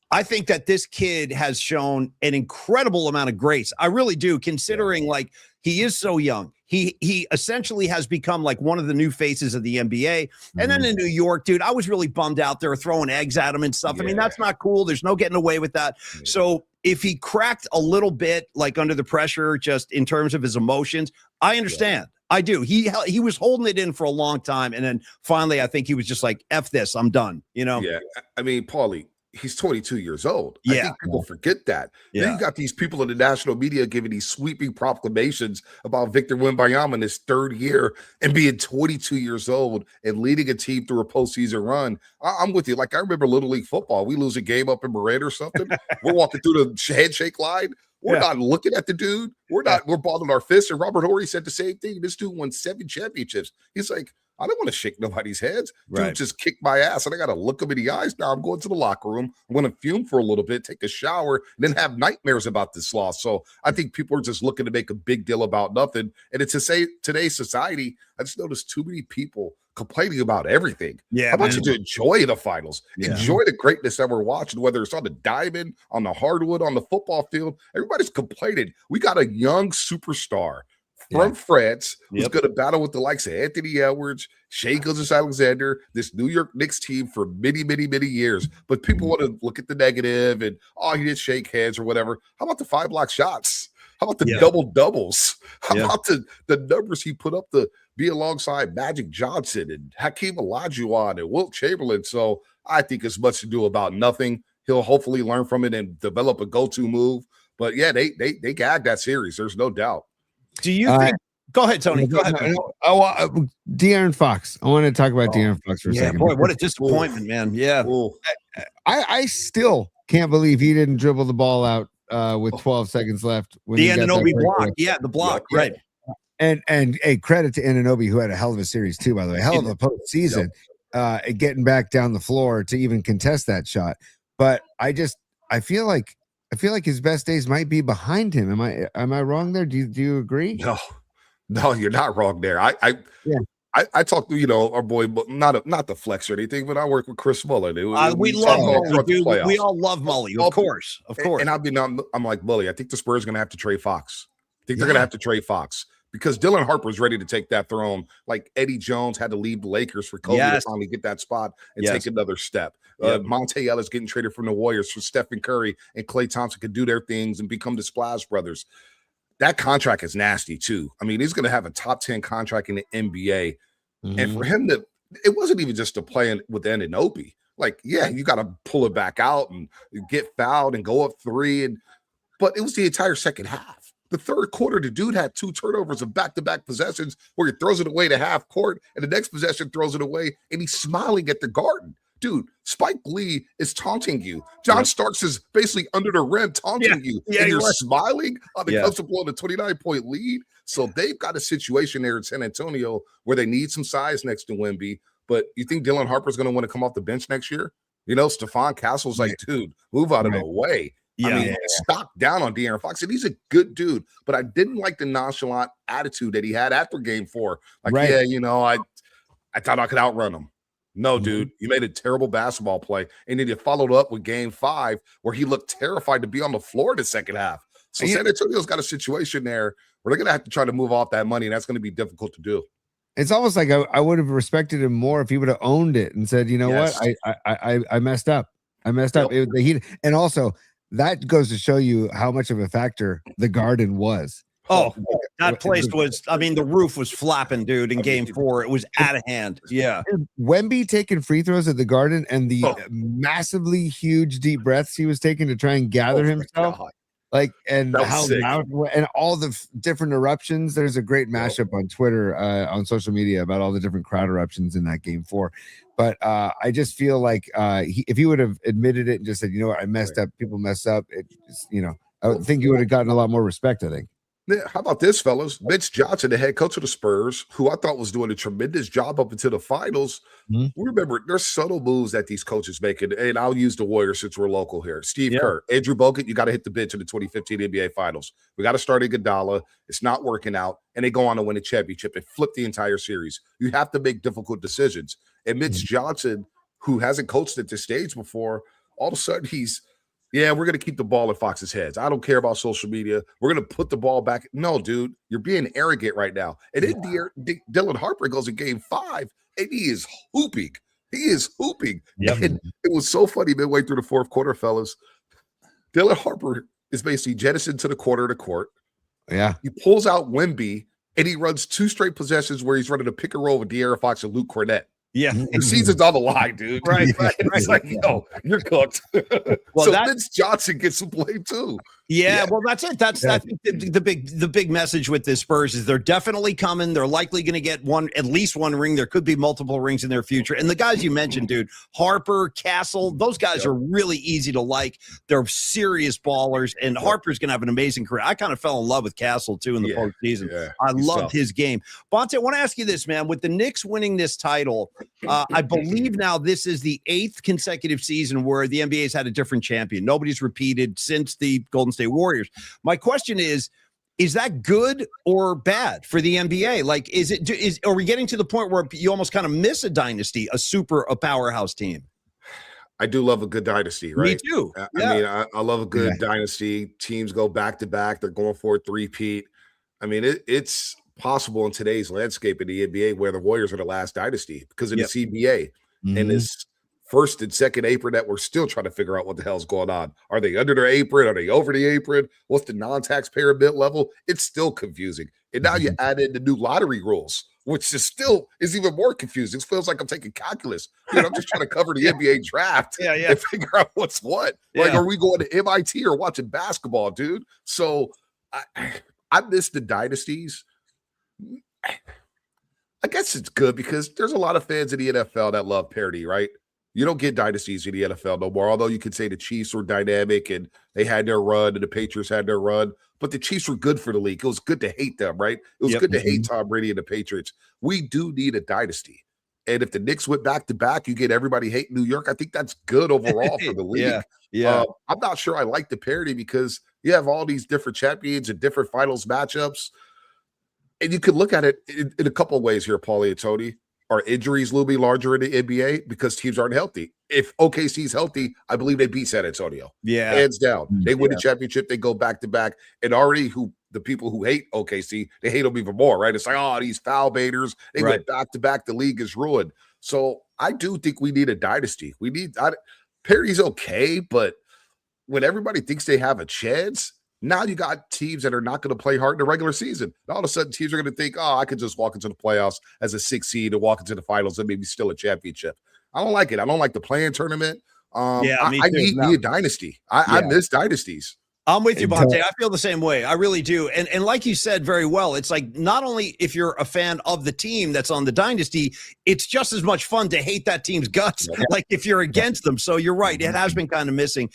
I think that this kid has shown an incredible amount of grace. I really do, considering like he is so young. He essentially has become like one of the new faces of the NBA. And then in New York, dude, I was really bummed out there throwing eggs at him and stuff. I mean, that's not cool. There's no getting away with that. So if he cracked a little bit, like under the pressure, just in terms of his emotions, I understand. I do. He was holding it in for a long time. And then finally, I think he was just like, F this, I'm done, Yeah. I mean, Paulie, he's 22 years old. I think people forget that. Then you got these people in the national media giving these sweeping proclamations about Victor Wembanyama in his third year and being 22 years old and leading a team through a postseason run. I'm with you. Like I remember Little League football. We lose a game up in Miranda or something. We're walking through the handshake line. We're not looking at the dude. We're balling our fists. And Robert Horry said the same thing. This dude won 7 championships. He's like, I don't want to shake nobody's heads. Dude just kicked my ass, and I got to look him in the eyes. Now I'm going to the locker room. I'm going to fume for a little bit, take a shower, and then have nightmares about this loss. So I think people are just looking to make a big deal about nothing. And it's to say today's society, I just noticed too many people complaining about everything. How about you to enjoy the finals? Enjoy the greatness that we're watching, whether it's on the diamond, on the hardwood, on the football field. Everybody's complaining. We got a young superstar from France, who's going to battle with the likes of Anthony Edwards, Shai Gilgeous-Alexander, this New York Knicks team for many, many, many years. But people want to look at the negative and, he didn't shake hands or whatever. How about the 5 block shots? How about the double doubles? How about the numbers he put up to be alongside Magic Johnson and Hakeem Olajuwon and Wilt Chamberlain? So I think it's much to do about nothing. He'll hopefully learn from it and develop a go-to move. But they gagged that series. There's no doubt. Do you think? Go ahead, Tony. Go ahead. De'Aaron Fox. I want to talk about De'Aaron Fox for a second. Boy, what a disappointment, man. Yeah. I still Can't believe he didn't dribble the ball out with 12 seconds left. When The he got that Anunoby block. breakaway. Yeah, the block. Yep. Right. And hey, credit to Anunoby, who had a hell of a series too, by the way. Hell of a postseason, getting back down the floor to even contest that shot. But I feel like his best days might be behind him. Am I wrong there? Do you agree? No, you're not wrong there. I talked to our boy, but not the flex or anything, but I work with Chris Muller. We love Mully, dude. We all love Mully, of course. And I'm like, Mully, I think the Spurs are going to have to trade Fox. I think they're going to have to trade Fox because Dylan Harper's ready to take that throne. Like Eddie Jones had to leave the Lakers for Kobe to finally get that spot and take another step. Monte Ellis getting traded from the Warriors for Stephen Curry and Klay Thompson could do their things and become the Splash Brothers. That contract is nasty too. I mean, he's going to have a top 10 contract in the NBA. Mm-hmm. And for him it wasn't even just to play with Anunoby. Like, yeah, you got to pull it back out and get fouled and go up 3. But it was the entire second half. The third quarter, the dude had 2 turnovers of back-to-back possessions where he throws it away to half court, and the next possession throws it away, and he's smiling at the Garden. Dude, Spike Lee is taunting you. John Starks is basically under the rim taunting you, and you're smiling on the Cubs blowing a 29-point lead. So they've got a situation there in San Antonio where they need some size next to Wemby. But you think Dylan Harper's going to want to come off the bench next year? Stephon Castle's like, dude, move out of the way. I mean, stock down on De'Aaron Fox, and he's a good dude, but I didn't like the nonchalant attitude that he had after Game 4. Like, I thought I could outrun him. No, dude, you made a terrible basketball play, and then you followed up with Game 5 where he looked terrified to be on the floor in the second half. So San Antonio's got a situation there where they're going to have to try to move off that money, and that's going to be difficult to do. It's almost like I would have respected him more if he would have owned it and said, you know what, I messed up. I messed up. It was the heat, and also that goes to show you how much of a factor the Garden was. Oh, that place was, I mean, the roof was flapping, dude, in Game 4. It was out of hand. Yeah. Wemby taking free throws at the Garden and the massively huge deep breaths he was taking to try and gather himself. Like, and how loud, and all the different eruptions. There's a great mashup on Twitter, on social media about all the different crowd eruptions in that Game 4. But I just feel like if he would have admitted it and just said, you know what, I messed up, people mess up, it just, I would think he would have gotten a lot more respect, I think. How about this, fellas? Mitch Johnson, the head coach of the Spurs, who I thought was doing a tremendous job up until the finals. Remember, there's subtle moves that these coaches make, and I'll use the Warriors since we're local here. Steve Kerr, Andrew Bogut, you got to hit the bench in the 2015 NBA Finals. We got to start Iguodala. It's not working out, and they go on to win a championship and flip the entire series. You have to make difficult decisions. And Mitch Johnson, who hasn't coached at this stage before, all of a sudden we're going to keep the ball in Fox's heads. I don't care about social media. We're going to put the ball back. No, dude, you're being arrogant right now. And then Dylan Harper goes in Game 5, and he is hooping. Yep. And it was so funny midway through the fourth quarter, fellas. Dylan Harper is basically jettisoned to the corner of the court. Yeah. He pulls out Wemby, and he runs 2 straight possessions where he's running a pick and roll with De'Aaron Fox and Luke Cornett. Yeah, the season's on the line, dude. Right. It's like, you're cooked. So Vince Johnson gets some blame too. Yeah, well, that's it. That's the big message with this Spurs is they're definitely coming. They're likely going to get at least one ring. There could be multiple rings in their future. And the guys you mentioned, dude, Harper, Castle, those guys are really easy to like. They're serious ballers, and Harper's going to have an amazing career. I kind of fell in love with Castle too in the postseason. Yeah, I loved his game. Bonta, I want to ask you this, man. With the Knicks winning this title, I believe now this is the 8th consecutive season where the NBA's had a different champion. Nobody's repeated since the Golden State Warriors. My question is that good or bad for the NBA? Like, are we getting to the point where you almost kind of miss a dynasty, a powerhouse team? I do love a good dynasty, right? Me too. I mean, I love a good dynasty. Teams go back to back. They're going for a three-peat. I mean, it's possible in today's landscape in the NBA where the Warriors are the last dynasty because of the CBA and this first and second apron that we're still trying to figure out what the hell's going on. Are they under their apron? Are they over the apron? What's the non-taxpayer bid level? It's still confusing. And now you add in the new lottery rules, which is even more confusing. It feels like I'm taking calculus. I'm just trying to cover the NBA draft and figure out what's what. Like, are we going to MIT or watching basketball, dude? So I miss the dynasties. I guess it's good because there's a lot of fans in the NFL that love parity, right? You don't get dynasties in the NFL no more. Although you could say the Chiefs were dynamic and they had their run, and the Patriots had their run, but the Chiefs were good for the league. It was good to hate them, right? It was good to hate Tom Brady and the Patriots. We do need a dynasty. And if the Knicks went back to back, you get everybody hating New York. I think that's good overall for the league. I'm not sure I like the parity because you have all these different champions and different finals matchups. And you could look at it in a couple of ways here, Paulie and Tony. Are injuries looming larger in the NBA because teams aren't healthy? If OKC's healthy, I believe they beat San Antonio. Yeah. Hands down. They win the championship. They go back to back. And already the people who hate OKC, they hate them even more, right? It's like, oh, these foul baiters. They go back to back. The league is ruined. So I do think we need a dynasty. Perry's okay, but when everybody thinks they have a chance, now you got teams that are not going to play hard in the regular season. All of a sudden, teams are going to think, oh, I could just walk into the playoffs as a 6 seed and walk into the finals and maybe still a championship. I don't like it. I don't like the play-in tournament. I need a dynasty. I miss dynasties. I'm with you, Bonta. I feel the same way. I really do. And like you said very well, it's like not only if you're a fan of the team that's on the dynasty, it's just as much fun to hate that team's guts, like if you're against them. So you're right. It has been kind of missing.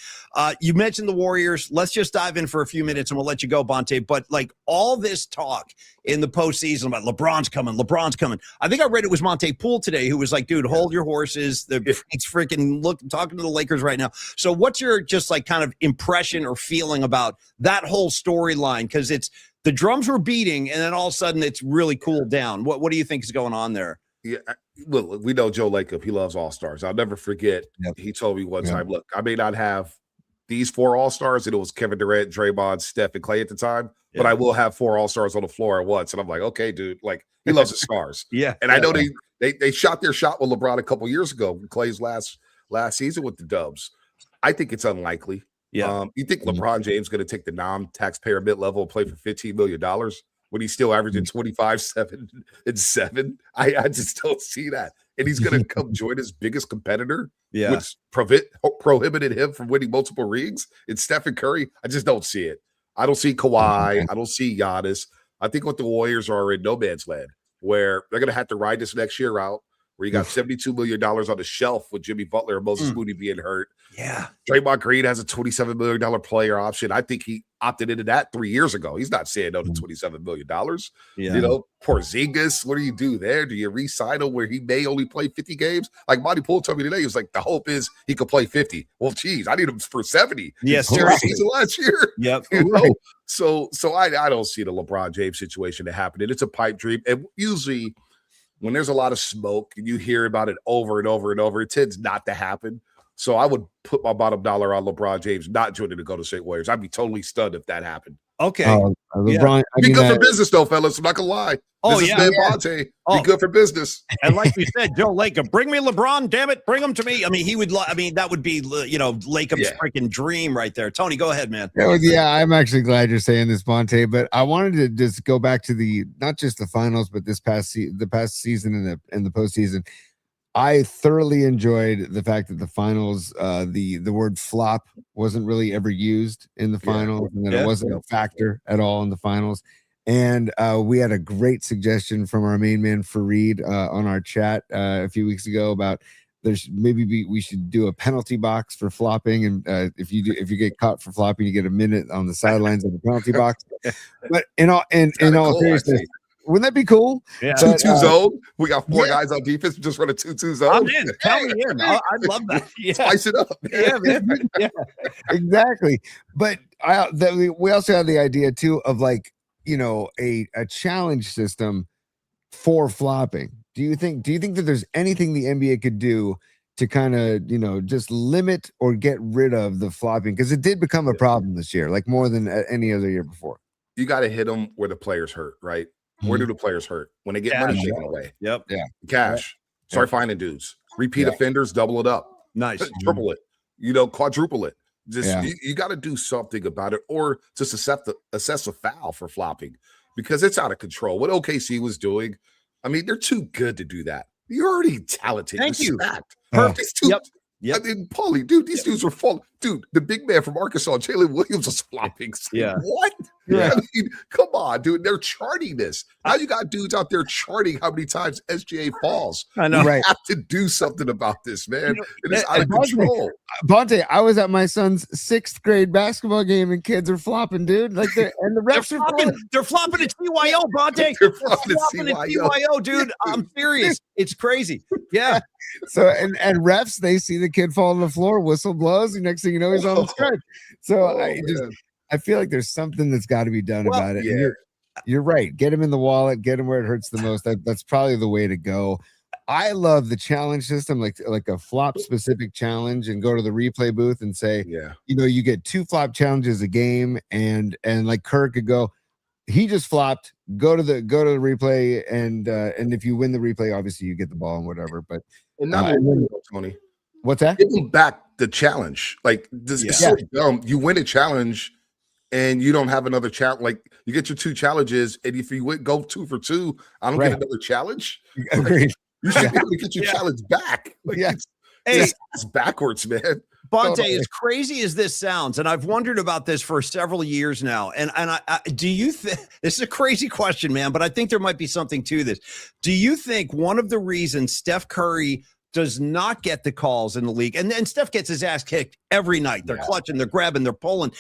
You mentioned the Warriors. Let's just dive in for a few minutes and we'll let you go, Bonta. But like all this talk in the postseason about LeBron's coming. I think I read it was Monte Poole today who was like, dude, hold your horses. It's freaking talking to the Lakers right now. So what's your just like kind of impression or feeling about that whole storyline? Because it's the drums were beating and then all of a sudden it's really cooled down. What do you think is going on there? Yeah, well, we know Joe Lacob. He loves all-stars. I'll never forget. He told me one time, look, I may not have these 4 all-stars, and it was Kevin Durant, Draymond, Steph, and Clay at the time, but I will have 4 all-stars on the floor at once. And I'm like, okay, dude, like he loves the stars. And I know they shot their shot with LeBron a couple years ago, Clay's last season with the Dubs. I think it's unlikely. You think LeBron James going to take the non-taxpayer mid-level and play for $15 million when he's still averaging 25, 7, and 7? I just don't see that. And he's going to come join his biggest competitor, which prohibited him from winning multiple rings. It's Stephen Curry. I just don't see it. I don't see Kawhi. I don't see Giannis. I think what the Warriors are in no man's land, where they're going to have to ride this next year out, where you got $72 million on the shelf with Jimmy Butler and Moses Moody being hurt. Draymond Green has a $27 million player option. I think he opted into that 3 years ago. He's not saying no to $27 million. You know, Porzingis, what do you do there? Do you re-sign him where he may only play 50 games? Like Monty Poole told me today, he was like, the hope is he could play 50. Well, geez, I need him for 70. Yes, season last year. You know? So I don't see the LeBron James situation happening. It's a pipe dream. And usually when there's a lot of smoke and you hear about it over and over and over, it tends not to happen. So I would put my bottom dollar on LeBron James not joining the Golden State Warriors. I'd be totally stunned if that happened. Okay. LeBron, be good for business, though, fellas. I'm not gonna lie. Bonta, be good for business. And like we said, Joe Lacob, bring me LeBron. Damn it, bring him to me. I mean, he would. I mean, that would be Lacob's freaking dream right there. Tony, go ahead, man. I'm actually glad you're saying this, Bonta. But I wanted to just go back to not just the finals, but the past season and the postseason. I thoroughly enjoyed the fact that the finals, the word flop wasn't really ever used in the finals, and that it wasn't a factor at all in the finals. And we had a great suggestion from our main man Fareed on our chat a few weeks ago about we should do a penalty box for flopping, and if you get caught for flopping, you get a minute on the sidelines of the penalty box. But in all seriousness. Wouldn't that be cool? 2-2 zone. We got 4 guys on defense. Just run a 2-2 zone. I'm in. Tell me in. I'd love that. Spice it up. Man. Exactly. But we also have the idea too of like, a challenge system for flopping. Do you think that there's anything the NBA could do to kind of, just limit or get rid of the flopping? Because it did become a problem this year, like more than any other year before. You got to hit them where the players hurt, right? Where do the players hurt? When they get money taken away. Cash. Start finding dudes. Repeat offenders, double it up. Nice. Triple it. Quadruple it. Just you got to do something about it, or just assess a foul for flopping, because it's out of control. What OKC was doing, I mean, they're too good to do that. You're already talented. Thank you. Stacked. I mean, Paulie, dude, these dudes were falling. Dude, the big man from Arkansas, Jalen Williams, was flopping. What? I mean, come on, dude. They're charting this. Now you got dudes out there charting how many times SGA falls. I know. We Right. have to do something about this, man. It is out and of control. Bonta, I was at my son's 6th grade basketball game and kids are flopping, dude. Like and the refs are falling. They're flopping at CYO, Bonta. They're flopping at at CYO. CYO, dude. I'm serious. It's crazy. Yeah. So and refs, they see the kid fall on the floor, whistle blows, and next thing you know, he's on the stretch. So I feel like there's something that's got to be done about it. And you're right. Get him in the wallet, get him where it hurts the most. That's probably the way to go. I love the challenge system, like a flop specific challenge, and go to the replay booth and say, you get 2 flop challenges a game, and like Kirk could go, he just flopped. Go to the replay, and if you win the replay, obviously you get the ball and whatever. But Tony, what's that? Give them back the challenge. Like this is so dumb. You win a challenge, and you don't have another challenge. Like you get your 2 challenges, and if you go 2 for 2, I don't get another challenge. Agreed. You should be able to get your challenge back. Like, it's backwards, man. Bonta, as crazy as this sounds, and I've wondered about this for several years now, and I do you think this is a crazy question, man, but I think there might be something to this. Do you think one of the reasons Steph Curry does not get the calls in the league, and then Steph gets his ass kicked every night? They're clutching, they're grabbing, they're pulling.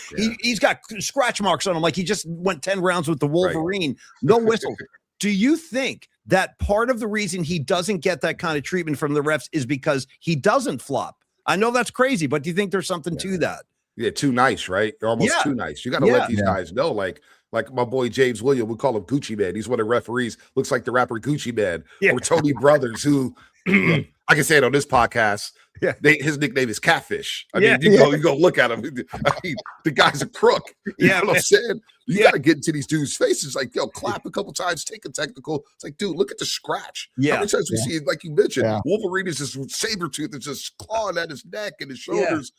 He's got scratch marks on him like he just went 10 rounds with the Wolverine. No whistle. Do you think that part of the reason he doesn't get that kind of treatment from the refs is because he doesn't flop? I know that's crazy, but do you think there's something to that? Yeah, too nice, right? They're almost too nice. You got to let these guys know, like my boy James Williams, we call him Gucci Man. He's one of the referees. Looks like the rapper Gucci Man. Or Tony Brothers, who I can say it on this podcast. His nickname is Catfish. I mean, you go look at him. I mean, the guy's a crook. You know what I'm saying? You got to get into these dudes' faces. Like, clap a couple times, take a technical. It's like, dude, look at the scratch. How many times we see it, like you mentioned, Wolverine is just saber-tooth. It's just clawing at his neck and his shoulders.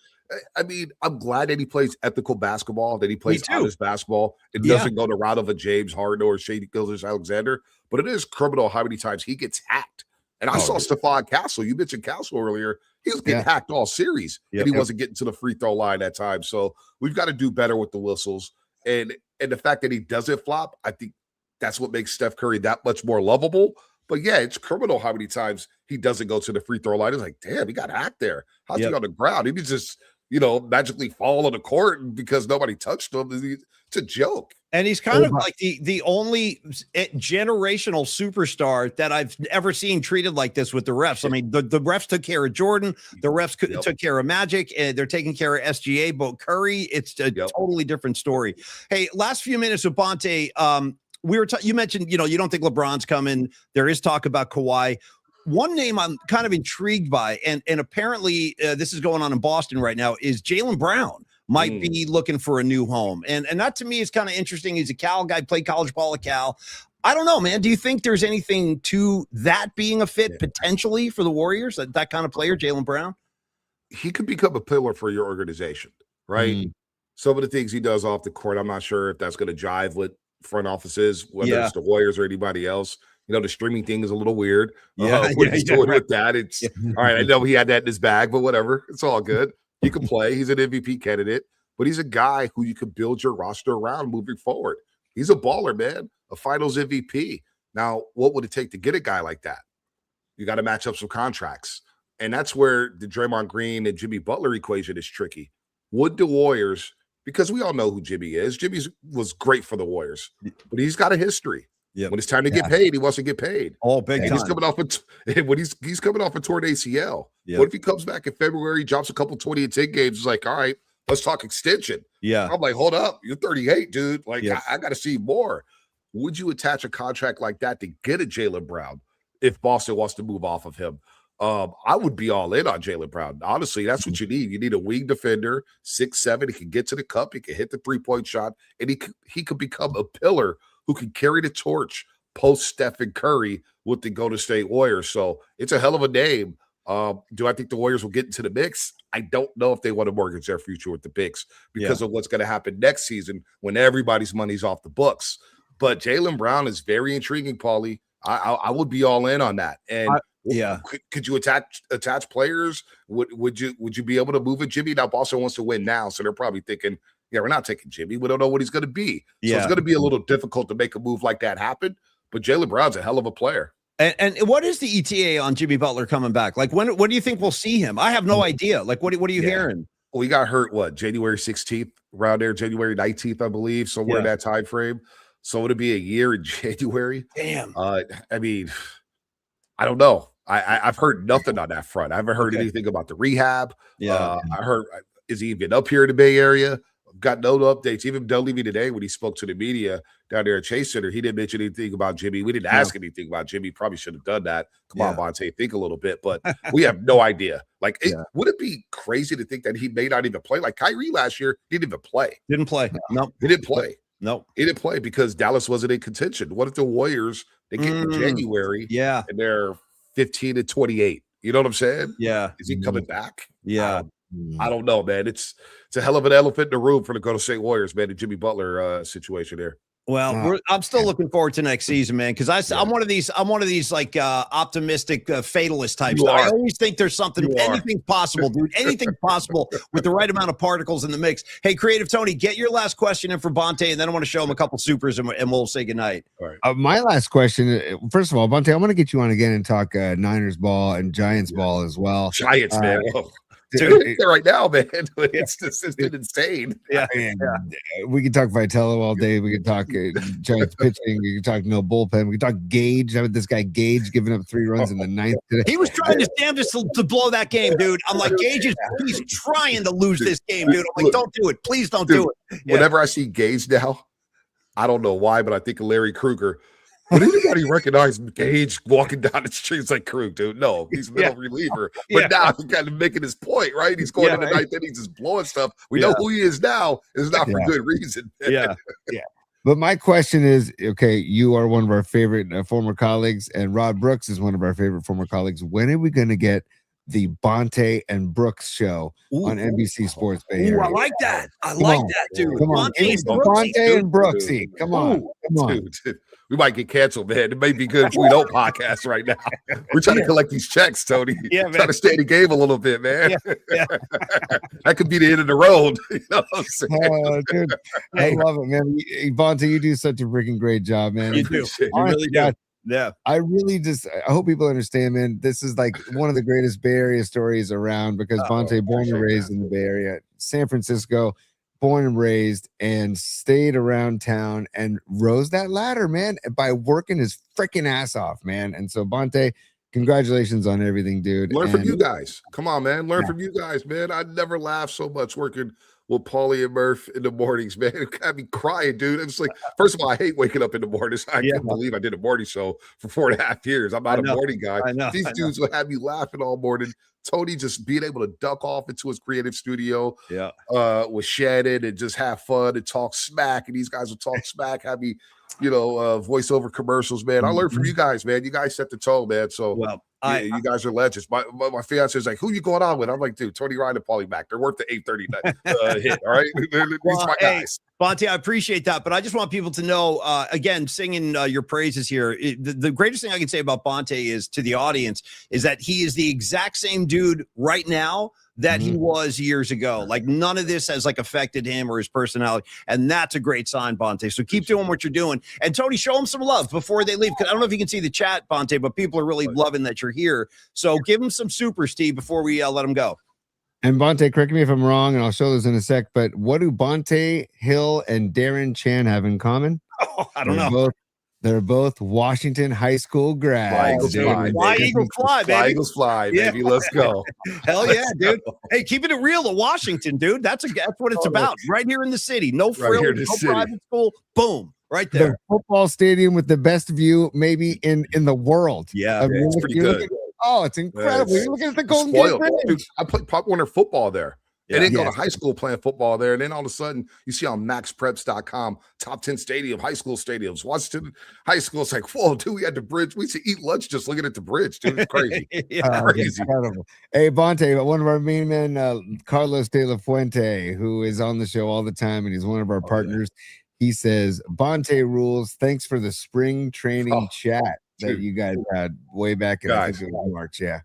I mean, I'm glad that he plays ethical basketball, that he plays honest basketball. It doesn't go the route of a James Harden or Shady Gilgeous-Alexander, but it is criminal how many times he gets hacked. And I saw Stephon Castle. You mentioned Castle earlier. He was getting hacked all series, and he wasn't getting to the free throw line that time. So we've got to do better with the whistles. And the fact that he doesn't flop, I think that's what makes Steph Curry that much more lovable. But it's criminal how many times he doesn't go to the free throw line. It's like, damn, he got hacked there. How's he on the ground? He didn't just, magically fall on the court because nobody touched him. It's a joke. And he's kind of like the only generational superstar that I've ever seen treated like this with the refs. I mean, the refs took care of Jordan. The refs took care of Magic. And they're taking care of SGA. But Curry, it's a totally different story. Hey, last few minutes with Bonta. You mentioned, you don't think LeBron's coming. There is talk about Kawhi. One name I'm kind of intrigued by, and apparently this is going on in Boston right now, is Jaylen Brown might be looking for a new home. And that to me is kind of interesting. He's a Cal guy, played college ball at Cal. I don't know, man. Do you think there's anything to that being a fit potentially for the Warriors, that kind of player, Jaylen Brown? He could become a pillar for your organization, right? Some of the things he does off the court, I'm not sure if that's going to jive with front offices, whether it's the Warriors or anybody else. The streaming thing is a little weird. What he's doing with that, it's all right. I know he had that in his bag, but whatever. It's all good. He can play. He's an MVP candidate, but he's a guy who you can build your roster around moving forward. He's a baller, man, a finals MVP. Now, what would it take to get a guy like that? You got to match up some contracts. And that's where the Draymond Green and Jimmy Butler equation is tricky. Would the Warriors, because we all know who Jimmy is. Jimmy was great for the Warriors, but he's got a history. When it's time to get paid, he wants to get paid. Big time. He's coming off he's coming off a torn ACL. What if he comes back in February, drops a couple 20 and 10 games? It's like, all right, let's talk extension. I'm like, hold up, you're 38, dude. Like, I got to see more. Would you attach a contract like that to get a Jaylen Brown if Boston wants to move off of him? I would be all in on Jaylen Brown. Honestly, that's what you need. You need a wing defender, 6'7". He can get to the cup. He can hit the 3-point shot, and he could become a pillar who can carry the torch post Stephen Curry with the Golden State Warriors. So it's a hell of a name. Do I think the Warriors will get into the mix? I don't know if they want to mortgage their future with the Knicks because of what's going to happen next season when everybody's money's off the books. But Jaylen Brown is very intriguing, Paulie. I would be all in on that. And could you attach players? Would you be able to move a Jimmy? Now Boston wants to win now, so they're probably thinking, yeah, we're not taking Jimmy. We don't know what he's going to be. So Yeah. it's going to be a little difficult to make a move like that happen. But Jaylen Brown's a hell of a player. And what is the ETA on Jimmy Butler coming back? Like, when do you think we'll see him? I have no idea. Like, what are you hearing? Well, he got hurt, January 16th, around there, January 19th, I believe, somewhere in that time frame. So it'll be a year in January. Damn. I mean, I don't know. I've heard nothing on that front. I haven't heard anything about the rehab. Yeah. I heard, is he even up here in the Bay Area? Got no updates. Even Dunleavy today, when he spoke to the media down there at Chase Center, he didn't mention anything about Jimmy. We didn't ask anything about Jimmy. Probably should have done that. Come on, Bonta, think a little bit. But we have no idea. Like, would it be crazy to think that he may not even play? Like Kyrie last year, he didn't even play. Didn't play. No, he didn't play. No, he didn't play because Dallas wasn't in contention. What if the Warriors, they get in January and they're 15-28? You know what I'm saying? Yeah. Is he coming back? Yeah. I don't know, man. It's a hell of an elephant in the room for the Golden State Warriors, man. The Jimmy Butler situation there. Well, I'm still looking forward to next season, man, because I'm one of these like optimistic fatalist types. I always think there's anything possible, dude. Anything possible with the right amount of particles in the mix. Hey, Creative Tony, get your last question in for Bonta, and then I want to show him a couple supers, and we'll say goodnight. All right. My last question, first of all, Bonta, I'm going to get you on again and talk Niners ball and Giants ball as well. Giants, man. Dude, right now, man. It's been insane. Yeah. We can talk Vitello all day. We can talk Giants pitching. We can talk no bullpen. We can talk Gage. How about this guy Gage giving up 3 runs in the 9th today? He was trying his damnedest to blow that game, dude. I'm like, Gage he's trying to lose this game, dude. I'm like, don't do it. Please don't do it. Whenever I see Gage now, I don't know why, but I think of Larry Krueger. Would anybody recognize Gage walking down the street? It's like, Krug, dude. No, he's a middle reliever. But now he's kind of making his point, right? He's going in the 9th inning, just blowing stuff. We know who he is now. It's not for good reason. Yeah. But my question is, okay, you are one of our favorite former colleagues, and Rod Brooks is one of our favorite former colleagues. When are we going to get the Bonta and Brooks show on NBC Sports Bay Area? I like that. I like that, dude. Come on. Bonta and Brooksy. Come on. Dude. We might get canceled, man. It may be good if we don't podcast right now. We're trying to collect these checks, Tony. Yeah, man. Trying to stay in the game a little bit, man. That could be the end of the road. You know what I'm saying? Dude, I love it, man. Bonta, you do such a freaking great job, man. You do. You really do. Yeah. I hope people understand, man. This is like one of the greatest Bay Area stories around because Bonta, born and raised in the Bay Area, San Francisco, born and raised, and stayed around town and rose that ladder, man, by working his freaking ass off, man. And so, Bonta, congratulations on everything, dude. Learn from you guys. Come on, man. Learn from you guys, man. I never laughed so much working with Paulie and Murph in the mornings, man. It got me crying, dude. It's like, first of all, I hate waking up in the mornings. I can't believe I did a morning show for 4.5 years. I'm not a morning guy. These dudes would have me laughing all morning. Tony just being able to duck off into his creative studio with Shannon and just have fun and talk smack. And these guys will talk smack, have me, voiceover commercials, man. I learned from you guys, man. You guys set the tone, man. So you guys are legends. My fiance is like, who you going on with? I'm like, dude, Tony Ryan and Paulie Mack. They're worth the 8:30 hit. All right. These my guys. Bonta, I appreciate that, but I just want people to know, again, singing your praises here. The greatest thing I can say about Bonta is to the audience is that he is the exact same dude right now that he was years ago. Like, none of this has affected him or his personality, and that's a great sign, Bonta. So keep doing what you're doing. And Tony, show him some love before they leave. I don't know if you can see the chat, Bonta, but people are really loving that you're here. So give him some super, Steve, before we let him go. And Bonta, correct me if I'm wrong, and I'll show this in a sec, but what do Bonta, Hill, and Darren Chan have in common? Oh, I don't know. They're both Washington high school grads. Fly Eagles fly, baby. Fly Eagles fly, baby. Let's go. Hell yeah, dude. Hey, keeping it real to Washington, dude. That's what it's about. Right here in the city. No frills, no private school. Boom. Right there. The football stadium with the best view maybe in the world. Yeah, it's pretty good. It's incredible. You're looking at the Golden Gate Bridge. Dude, I played Pop Warner football there. And then go to high school playing football there. And then all of a sudden, you see on maxpreps.com, top 10 stadium, high school stadiums. Washington High School, it's like, whoa, dude, we had the bridge. We used to eat lunch just looking at the bridge, dude. It's crazy. Crazy. Incredible. Hey, Bonta, one of our main men, Carlos De La Fuente, who is on the show all the time, and he's one of our partners. He says, Bonta rules. Thanks for the spring training chat that you guys had way back in I think it was March. Yeah.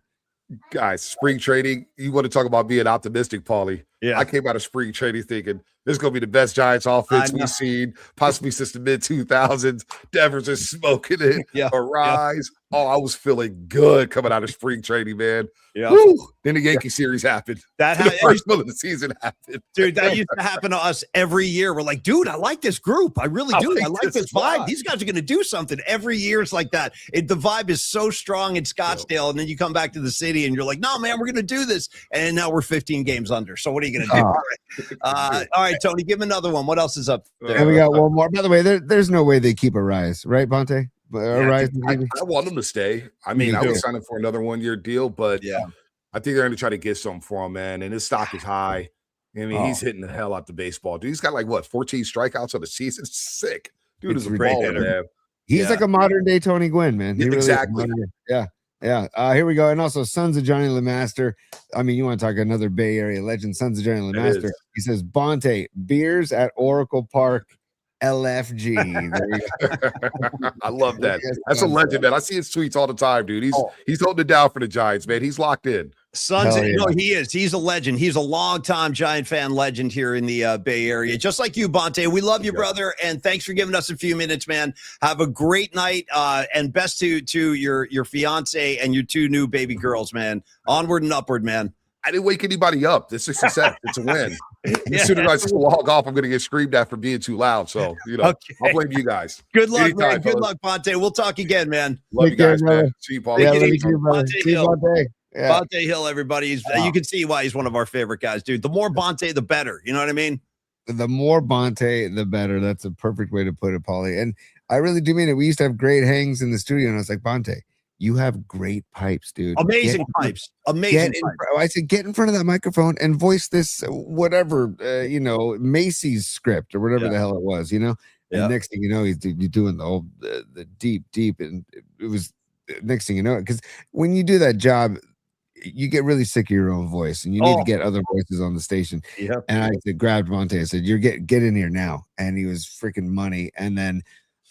Guys, spring training, you want to talk about being optimistic, Paulie. Yeah. I came out of spring training thinking this is going to be the best Giants offense we've seen, possibly since the mid-2000s. Devers is smoking it. Yeah. Arise. Yeah. Oh, I was feeling good coming out of spring training, man. Yeah. Woo. Then the Yankee series happened. That the first month of the season happened. Dude, that used to happen to us every year. We're like, dude, I like this group. I really do. I like this vibe. These guys are going to do something. Every year it's like that. The vibe is so strong in Scottsdale, and then you come back to the city and you're like, no, man, we're going to do this. And now we're 15 games under. So what are you going to do? All right, Tony, give him another one. What else is up there? And we got one more. By the way, there's no way they keep Arise, right, Bonta? I want them to stay. I mean, I was signing for another 1-year deal, but I think they're going to try to get something for him, man. And his stock is high. I mean, he's hitting the hell out the baseball. Dude, he's got 14 strikeouts on the season. It's sick. Dude is a baller, man. He's like a modern day Tony Gwynn, man. He exactly. Yeah. Here we go. And also Sons of Johnny LeMaster. I mean, you want to talk another Bay Area legend, Sons of Johnny LeMaster. He says, Bonta, beers at Oracle Park, LFG. I love that. That's a legend, man. I see his tweets all the time, dude. He's holding it down for the Giants, man. He's locked in. Sons, no, he is. He's a legend. He's a longtime Giant fan legend here in the Bay Area. Just like you, Bonta. We love you, brother, and thanks for giving us a few minutes, man. Have a great night, and best to your fiance and your 2 new baby girls, man. Onward and upward, man. I didn't wake anybody up. This is success. It's a win. As soon as I log off, I'm going to get screamed at for being too loud. So, I'll blame you guys. Good luck, anytime, man. Good luck, Bonta. We'll talk again, man. Love you guys, man. See you, Paulie. Bonta Hill, everybody. You can see why he's one of our favorite guys, dude. The more Bonta, the better. You know what I mean? The more Bonta, the better. That's a perfect way to put it, Paulie. And I really do mean it. We used to have great hangs in the studio, and I was like, Bonta, you have great pipes, dude. Amazing pipes. Amazing pipes. I said, get in front of that microphone and voice this, whatever, Macy's script or whatever the hell it was, And next thing you know, you're doing the deep. And it was next thing you know, because when you do that job, you get really sick of your own voice and you need to get other voices on the station. Yep. And I grabbed Bonta. I said, get in here now. And he was freaking money. And then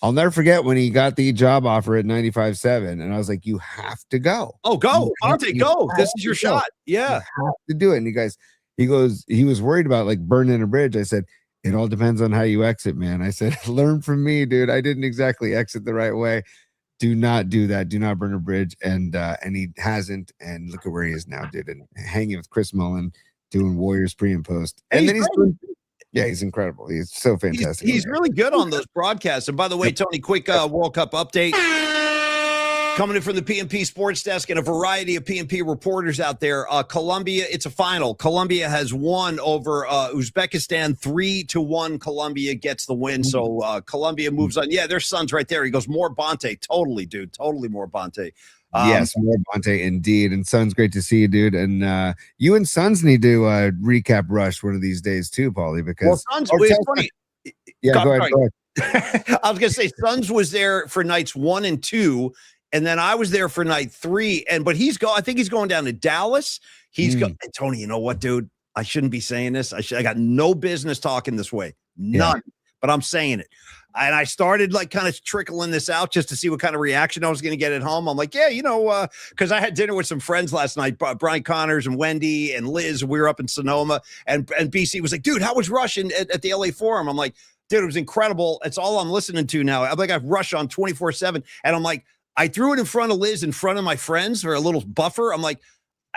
I'll never forget when he got the job offer at 95.7, and I was like, you have to go. Oh, go. Bonta, go. This is your shot. Yeah. You have to do it. And he was worried about burning a bridge. I said, it all depends on how you exit, man. I said, learn from me, dude. I didn't exactly exit the right way. Do not do that. Do not burn a bridge. And he hasn't. And look at where he is now, dude. And hanging with Chris Mullen, doing Warriors pre and post. And then he's incredible. He's so fantastic. He's really good on those broadcasts. And by the way, Tony, quick World Cup update. Coming in from the PMP Sports Desk and a variety of PMP reporters out there. Colombia, it's a final. Colombia has won over Uzbekistan 3-1. Colombia gets the win. So Colombia moves on. Yeah, there's Sons right there. He goes, more Bonta. Totally, dude. Totally more Bonta. Yes, more Bonta indeed. And Sons, great to see you, dude. And you and Sons need to recap Rush one of these days too, Paulie, because Sons, it's funny. Yeah, go ahead. I was gonna say Sons was there for nights 1 and 2, and then I was there for night 3. But I think he's going down to Dallas. He's going. Tony, you know what, dude? I shouldn't be saying this. I got no business talking this way. None. But I'm saying it. And I started kind of trickling this out just to see what kind of reaction I was going to get at home. I'm like, because I had dinner with some friends last night, Brian Connors and Wendy and Liz. We were up in Sonoma, and BC was like, dude, how was Rush at the LA Forum? I'm like, dude, it was incredible. It's all I'm listening to now. I'm like, I've Rush on 24/7. And I'm like, I threw it in front of Liz, in front of my friends for a little buffer. I'm like,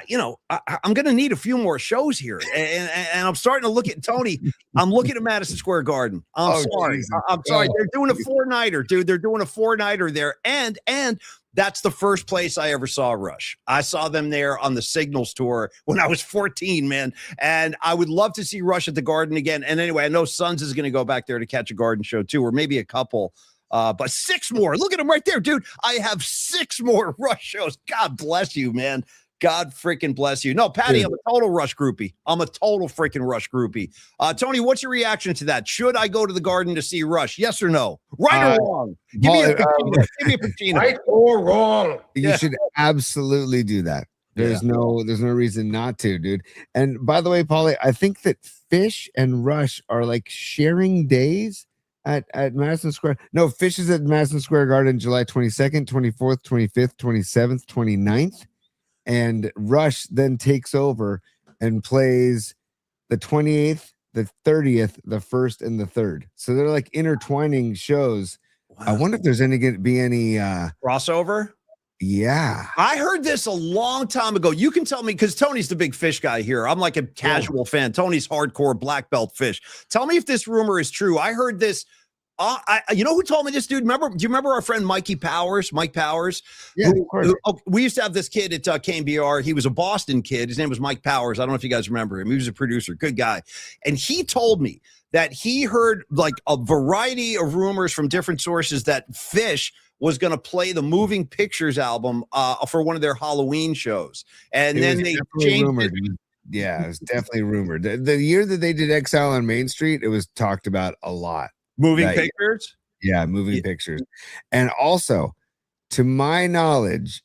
I'm going to need a few more shows here. And I'm starting to look at Tony. I'm looking at Madison Square Garden. I'm sorry. I'm sorry. They're doing a 4-nighter, dude. They're doing a 4-nighter there. And that's the first place I ever saw Rush. I saw them there on the Signals tour when I was 14, man. And I would love to see Rush at the Garden again. And anyway, I know Sons is going to go back there to catch a Garden show too, or maybe a couple. But 6 more. Look at him right there, dude. I have 6 more Rush shows. God bless you, man. God freaking bless you. No, Patty, I'm a total Rush groupie. I'm a total freaking Rush groupie. Tony, what's your reaction to that? Should I go to the Garden to see Rush? Yes or no? Right or wrong? Give me a Pacino. Right or wrong? You should absolutely do that. There's no reason not to, dude. And by the way, Paulie, I think that Fish and Rush are sharing days at Madison Square. No, Fish is at Madison Square Garden July 22nd, 24th, 25th, 27th, 29th. And Rush then takes over and plays the 28th, the 30th, the 1st, and the 3rd. So they're like intertwining shows. Wow. I wonder if there's going to be any crossover. Yeah. I heard this a long time ago. You can tell me, because Tony's the big fish guy here. I'm like a casual fan. Tony's hardcore black belt fish. Tell me if this rumor is true. I heard this. You know who told me this, dude? Do you remember our friend Mike Powers? Yeah, of course. We used to have this kid at KMBR. He was a Boston kid. His name was Mike Powers. I don't know if you guys remember him. He was a producer, good guy. And he told me that he heard like a variety of rumors from different sources that Fish was going to play the Moving Pictures album for one of their Halloween shows. And then they changed it. Yeah, it's definitely rumored. The year that they did Exile on Main Street, it was talked about a lot. Moving Pictures? Yeah, Moving Pictures. And also, to my knowledge,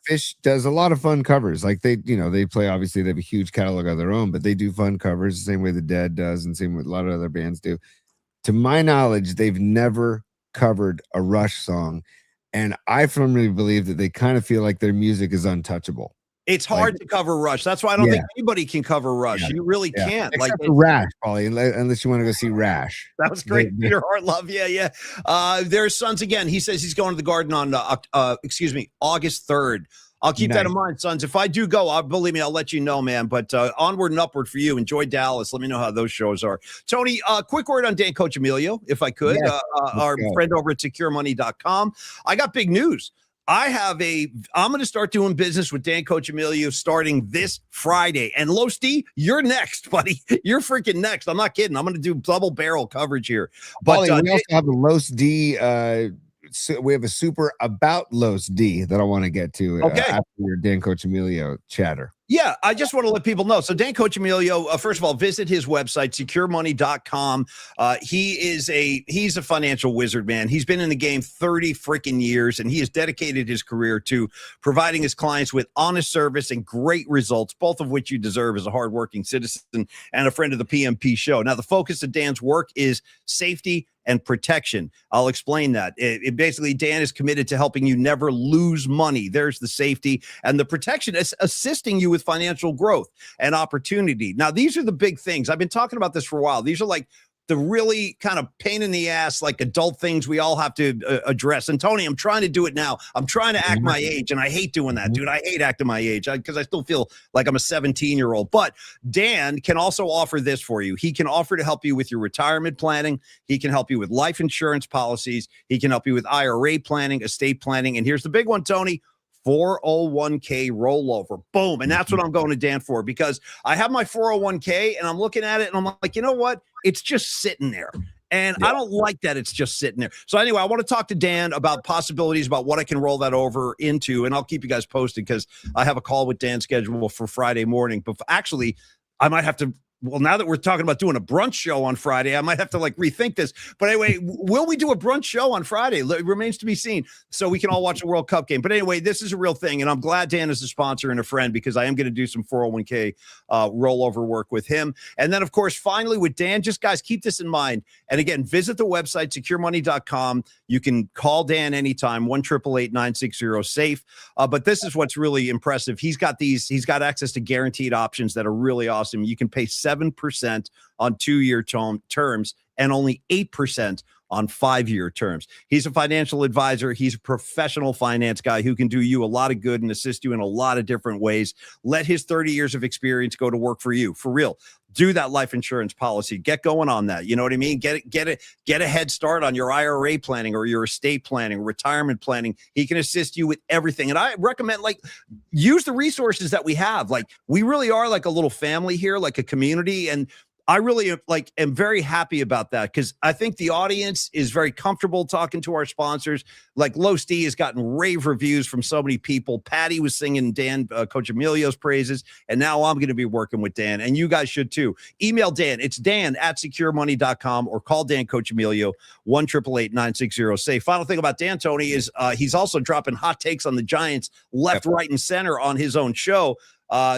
Fish does a lot of fun covers. Like they play, obviously they have a huge catalog of their own, but they do fun covers the same way the Dead does and same way a lot of other bands do. To my knowledge, they've never covered a Rush song, and I firmly believe that they kind of feel like their music is untouchable. It's hard to cover Rush. That's why I don't think anybody can cover Rush. You really can't. Except for Rash, Paulie, unless you want to go see Rash. That was great. Peter Hartlove. Yeah. There's Sons again. He says he's going to the Garden on August 3rd. I'll keep that in mind, Sons. If I do go, believe me, I'll let you know, man. But onward and upward for you. Enjoy Dallas. Let me know how those shows are. Tony, quick word on Dan Coach Emilio, if I could. Yes, our friend over at securemoney.com. I got big news. I'm going to start doing business with Dan Coach Emilio starting this Friday. And Los D, you're next, buddy. You're freaking next. I'm not kidding. I'm going to do double barrel coverage here. But Paulie, we also have a Los D. We have a super about Los D that I want to get to after your Dan Coach Emilio chatter. Yeah, I just want to let people know. So Dan Coach Emilio, first of all, visit his website, securemoney.com. He's a financial wizard, man. He's been in the game 30 freaking years, and he has dedicated his career to providing his clients with honest service and great results, both of which you deserve as a hardworking citizen and a friend of the PMP show. Now, the focus of Dan's work is safety and protection. I'll explain that. It basically, Dan is committed to helping you never lose money. There's the safety, and the protection is assisting you with financial growth and opportunity. Now, these are the big things. I've been talking about this for a while. These are like the really kind of pain in the ass, like adult things we all have to address. And Tony, I'm trying to do it now. I'm trying to act my age, and I hate doing that, dude. I hate acting my age because I still feel like I'm a 17-year-old. But Dan can also offer this for you. He can offer to help you with your retirement planning. He can help you with life insurance policies. He can help you with IRA planning, estate planning. And here's the big one, Tony. 401k rollover. Boom. And that's what I'm going to Dan for, because I have my 401k and I'm looking at it and I'm like, you know what? It's just sitting there. And I don't like that it's just sitting there. So anyway, I want to talk to Dan about possibilities about what I can roll that over into. And I'll keep you guys posted because I have a call with Dan scheduled for Friday morning. But actually, I might have to. Well, now that we're talking about doing a brunch show on Friday, I might have to rethink this. But anyway, will we do a brunch show on Friday? It remains to be seen, so we can all watch a World Cup game. But anyway, this is a real thing, and I'm glad Dan is a sponsor and a friend, because I am going to do some 401k rollover work with him. And then, of course, finally with Dan, just guys, keep this in mind. And again, visit the website, securemoney.com. You can call Dan anytime, 1-888-960-SAFE. But this is what's really impressive. He's got access to guaranteed options that are really awesome. You can pay 7% on 2-year terms and only 8% on 5-year terms. He's a financial advisor. He's a professional finance guy who can do you a lot of good and assist you in a lot of different ways. Let his 30 years of experience go to work for you, for real. Do that life insurance policy. Get going on that. You know what I mean? Get a head start on your IRA planning or your estate planning, retirement planning. He can assist you with everything. And I recommend use the resources that we have. We really are like a little family here, like a community. And I really am very happy about that, because I think the audience is very comfortable talking to our sponsors. Like Los D has gotten rave reviews from so many people. Patty was singing Dan, Coach Emilio's praises, and now I'm going to be working with Dan, and you guys should too. Email Dan. It's Dan@securemoney.com, or call Dan Coach Emilio, 1-888-960-SAFE. Final thing about Dan, Tony, is he's also dropping hot takes on the Giants left, right, and center on his own show.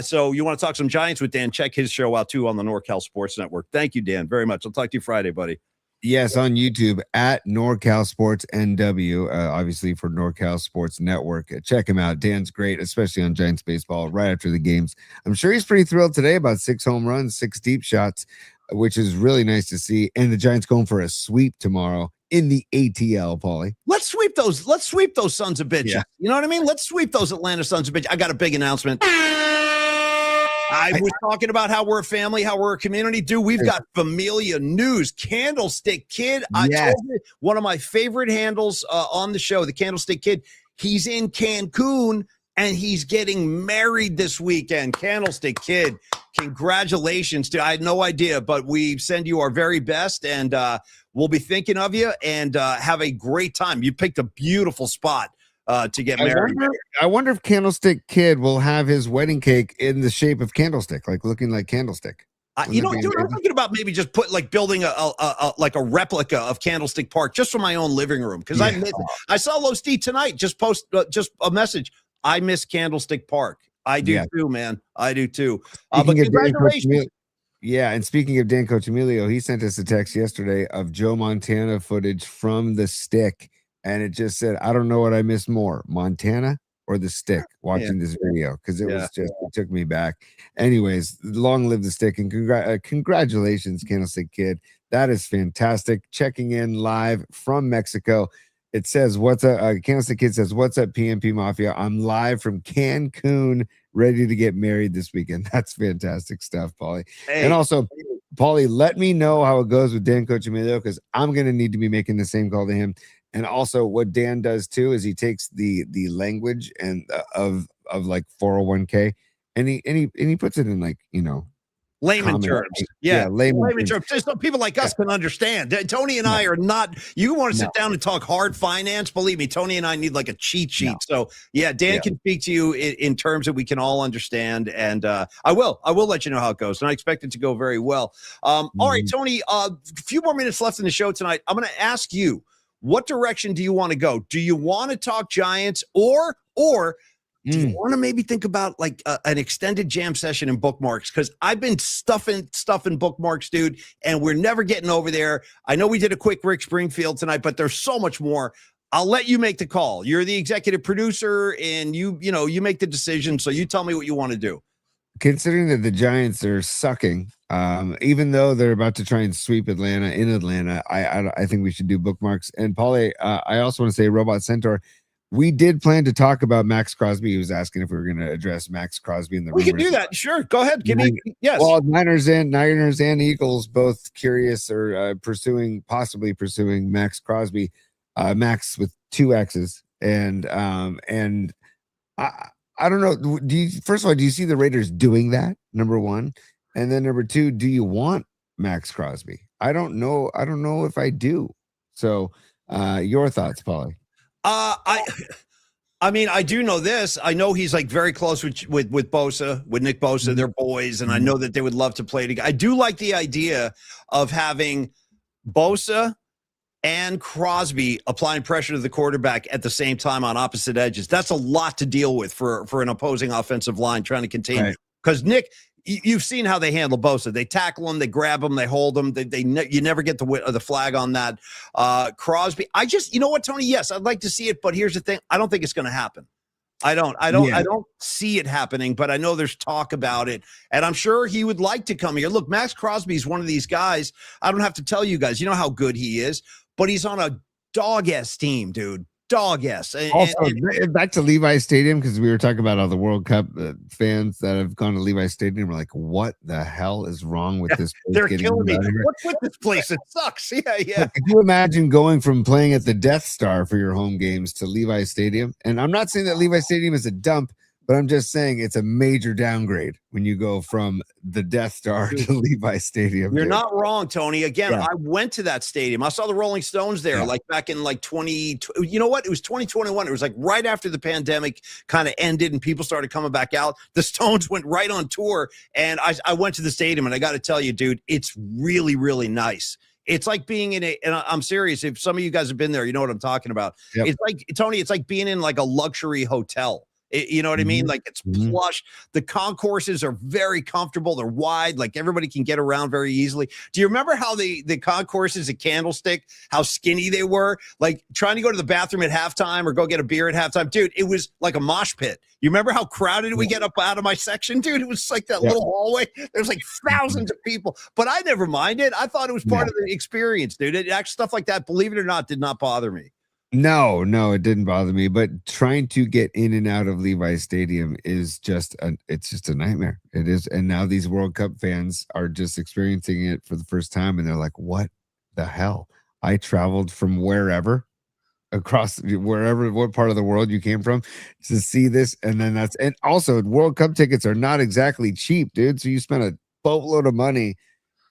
So you want to talk some Giants with Dan, check his show out too on the NorCal Sports Network. Thank you, Dan, very much. I'll talk to you Friday, buddy. Yes, on YouTube at NorCal Sports NW, obviously for NorCal Sports Network. Check him out. Dan's great, especially on Giants baseball right after the games. I'm sure he's pretty thrilled today about 6 home runs, 6 deep shots, which is really nice to see. And the Giants going for a sweep tomorrow in the ATL, Paulie. Let's sweep those. Let's sweep those sons of bitches. Yeah. You know what I mean? Let's sweep those Atlanta sons of bitches. I got a big announcement. I was talking about how we're a family, how we're a community. Dude, we've got Familia News. Candlestick Kid. I told you, one of my favorite handles on the show, the Candlestick Kid. He's in Cancun and he's getting married this weekend. Candlestick Kid, congratulations, dude. I had no idea, but we send you our very best, and we'll be thinking of you, and have a great time. You picked a beautiful spot to get married. I wonder if Candlestick Kid will have his wedding cake in the shape of Candlestick, like looking like Candlestick. You know, dude, I'm thinking about maybe just building a replica of Candlestick Park just for my own living room, because I saw Los D tonight just post just a message. I miss Candlestick Park. I do too, man. I do too. But congratulations. And speaking of Dan Cochimilio, he sent us a text yesterday of Joe Montana footage from the stick, and it just said, I don't know what I miss more, Montana or the stick, watching this video, because it was just, it took me back. Anyways, long live the stick, and congratulations, Candlestick Kid. That is fantastic. Checking in live from Mexico. It says, what's up? Candlestick Kid says, what's up, PMP Mafia? I'm live from Cancun, ready to get married this weekend. That's fantastic stuff, Paulie. Hey. And also, Paulie, let me know how it goes with Dan Cochimilio, because I'm going to need to be making the same call to him. And also, what Dan does too is he takes the language and of like 401k, and he puts it in, like, you know, layman terms. Layman terms. Just so people like us can understand. Tony and I are not, you want to sit down and talk hard finance, believe me, Tony and I need like a cheat sheet. So Dan can speak to you in terms that we can all understand. And I will let you know how it goes. And I expect it to go very well. All right, Tony, a few more minutes left in the show tonight. I'm going to ask you, what direction do you want to go? Do you want to talk Giants, or do you want to maybe think about like an extended jam session in bookmarks? Because I've been stuffing bookmarks, dude, and we're never getting over there. I know we did a quick Rick Springfield tonight, but there's so much more. I'll let you make the call. You're the executive producer, and you make the decision. So you tell me what you want to do. Considering that the Giants are sucking, even though they're about to try and sweep Atlanta in Atlanta, I think we should do bookmarks. And Paulie, I also want to say, Robot Centaur, we did plan to talk about Max Crosby. He was asking if we were going to address Max Crosby in the rumors. We can do that. Sure. Go ahead. Yes. Well, Niners and Eagles both curious, or possibly pursuing Max Crosby, Max with 2 X's. And I don't know. First of all, do you see the Raiders doing that? Number one. And then number 2, do you want Max Crosby? I don't know. I don't know if I do. So your thoughts, Paulie? I mean, I do know this. I know he's like very close with Bosa, with Nick Bosa. They're boys, and I know that they would love to play together. I do like the idea of having Bosa and Crosby applying pressure to the quarterback at the same time on opposite edges. That's a lot to deal with for an opposing offensive line trying to contain. Because Nick, you've seen how they handle Bosa. They tackle him, they grab him, they hold him. You never get the flag on that. Crosby, you know what, Tony? Yes, I'd like to see it, but here's the thing: I don't think it's going to happen. I don't see it happening, but I know there's talk about it, and I'm sure he would like to come here. Look, Max Crosby is one of these guys. I don't have to tell you guys. You know how good he is, but he's on a dog-ass team, dude. Dog-ass. Also, back to Levi's Stadium, because we were talking about all the World Cup fans that have gone to Levi's Stadium. We're like, what the hell is wrong with this place? They're killing me. What's with this place? It sucks. Yeah. Could you imagine going from playing at the Death Star for your home games to Levi's Stadium? And I'm not saying that Levi's Stadium is a dump, but I'm just saying it's a major downgrade when you go from the Death Star to Levi's Stadium. You're not wrong, Tony. Again, I went to that stadium. I saw the Rolling Stones there, like back in like 20. You know what? It was 2021. It was like right after the pandemic kind of ended and people started coming back out. The Stones went right on tour, and I went to the stadium, and I got to tell you, dude, it's really, really nice. It's like being in and I'm serious. If some of you guys have been there, you know what I'm talking about. Yep. It's like, Tony, it's like being in like a luxury hotel. You know what I mean? Like it's plush. The concourses are very comfortable. They're wide. Like everybody can get around very easily. Do you remember how the concourses at Candlestick, how skinny they were? Like trying to go to the bathroom at halftime or go get a beer at halftime. Dude, it was like a mosh pit. You remember how crowded we get up out of my section, dude? It was like that little hallway. There's like thousands of people, but I never minded. I thought it was part of the experience, dude. Actually, stuff like that, believe it or not, did not bother me. No, it didn't bother me. But trying to get in and out of Levi's Stadium is it's just a nightmare. It is. And now these World Cup fans are just experiencing it for the first time. And they're like, what the hell? I traveled from wherever, what part of the world you came from to see this. And then and also World Cup tickets are not exactly cheap, dude. So you spend a boatload of money.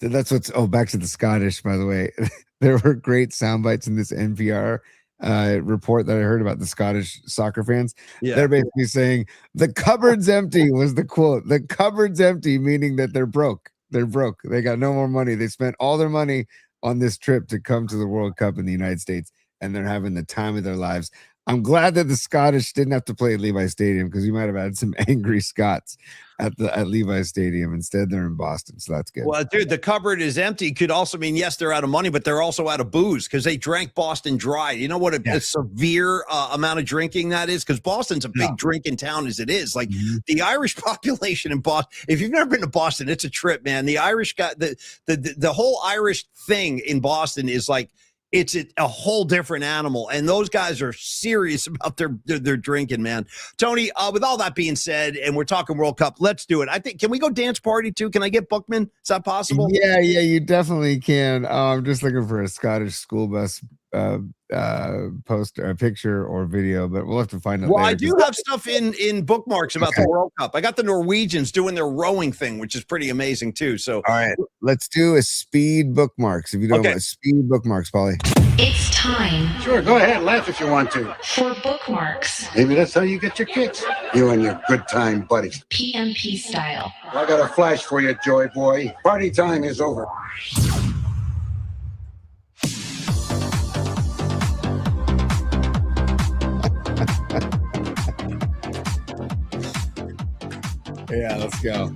Back to the Scottish, by the way. There were great sound bites in this NPR report that I heard about the Scottish soccer fans. They're basically saying the cupboard's empty was the quote. The cupboard's empty, meaning that they're broke. They're broke. They got no more money. They spent all their money on this trip to come to the World Cup in the United States, and they're having the time of their lives. I'm glad that the Scottish didn't have to play at Levi's Stadium because you might have had some angry Scots at Levi's Stadium. Instead, they're in Boston, so that's good. Well, dude, the cupboard is empty could also mean, yes, they're out of money, but they're also out of booze because they drank Boston dry. You know what a severe amount of drinking that is? Because Boston's a big drinking town as it is. Like the Irish population in Boston, if you've never been to Boston, it's a trip, man. The Irish got the whole Irish thing in Boston is like, it's a whole different animal, and those guys are serious about their drinking, man. Tony, with all that being said, and we're talking World Cup, let's do it. I think, can we go dance party too? Can I get Bookman? Is that possible? Yeah, you definitely can. I'm just looking for a Scottish school bus poster, a picture or video, but we'll have to find it. Well, later. I do have stuff in bookmarks about the World Cup. I got the Norwegians doing their rowing thing, which is pretty amazing too. So, all right, let's do a speed bookmarks. If you don't want speed bookmarks, Paulie. It's time. Sure, go ahead, laugh if you want to. For bookmarks. Maybe that's how you get your kicks. You and your good time buddies. PMP style. I got a flash for you, Joy Boy. Party time is over. Yeah, let's go.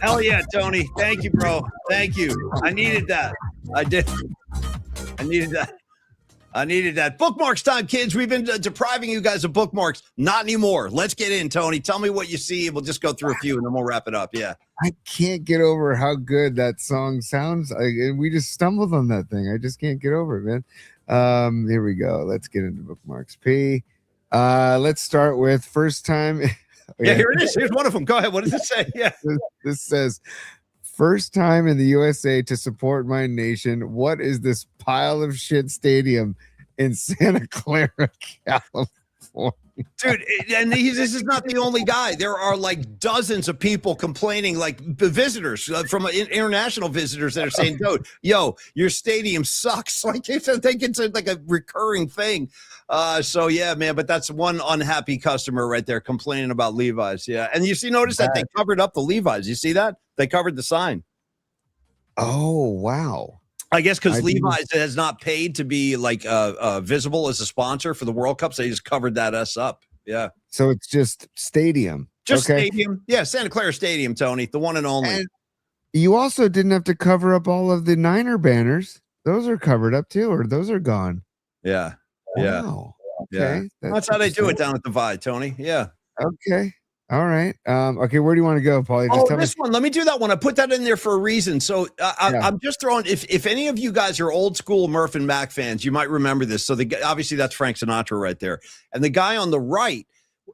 Hell yeah, Tony. Thank you, bro. Thank you. I needed that. I did. I needed that. Bookmarks time, kids. We've been depriving you guys of bookmarks. Not anymore. Let's get in, Tony. Tell me what you see. We'll just go through a few and then we'll wrap it up. Yeah. I can't get over how good that song sounds. We just stumbled on that thing. I just can't get over it, man. Here we go. Let's get into bookmarks. Let's start with first time. Yeah, here it is. Here's one of them. Go ahead. What does it say? Yeah. This says, first time in the USA to support my nation. What is this pile of shit stadium in Santa Clara, California? Dude, and this is not the only guy. There are like dozens of people complaining, like visitors from international visitors that are saying, dude, yo, your stadium sucks. Like I think it's like a recurring thing. So yeah, man, but that's one unhappy customer right there complaining about Levi's. Yeah. And notice that they covered up the Levi's. You see that? They covered the sign. Oh, wow. I guess because Levi's has not paid to be like visible as a sponsor for the World Cup, so they just covered that up. Yeah. So it's just stadium. Stadium. Yeah, Santa Clara Stadium, Tony, the one and only. And you also didn't have to cover up all of the Niner banners. Those are covered up too, or those are gone. Yeah. Wow. Yeah. Okay. That's how they do it down at the Vi, Tony. Yeah. Okay. All right. Okay, where do you want to go, Paulie? Just tell me. One. Let me do that one. I put that in there for a reason. So I'm just throwing. If any of you guys are old school Murph and Mac fans, you might remember this. So obviously that's Frank Sinatra right there, and the guy on the right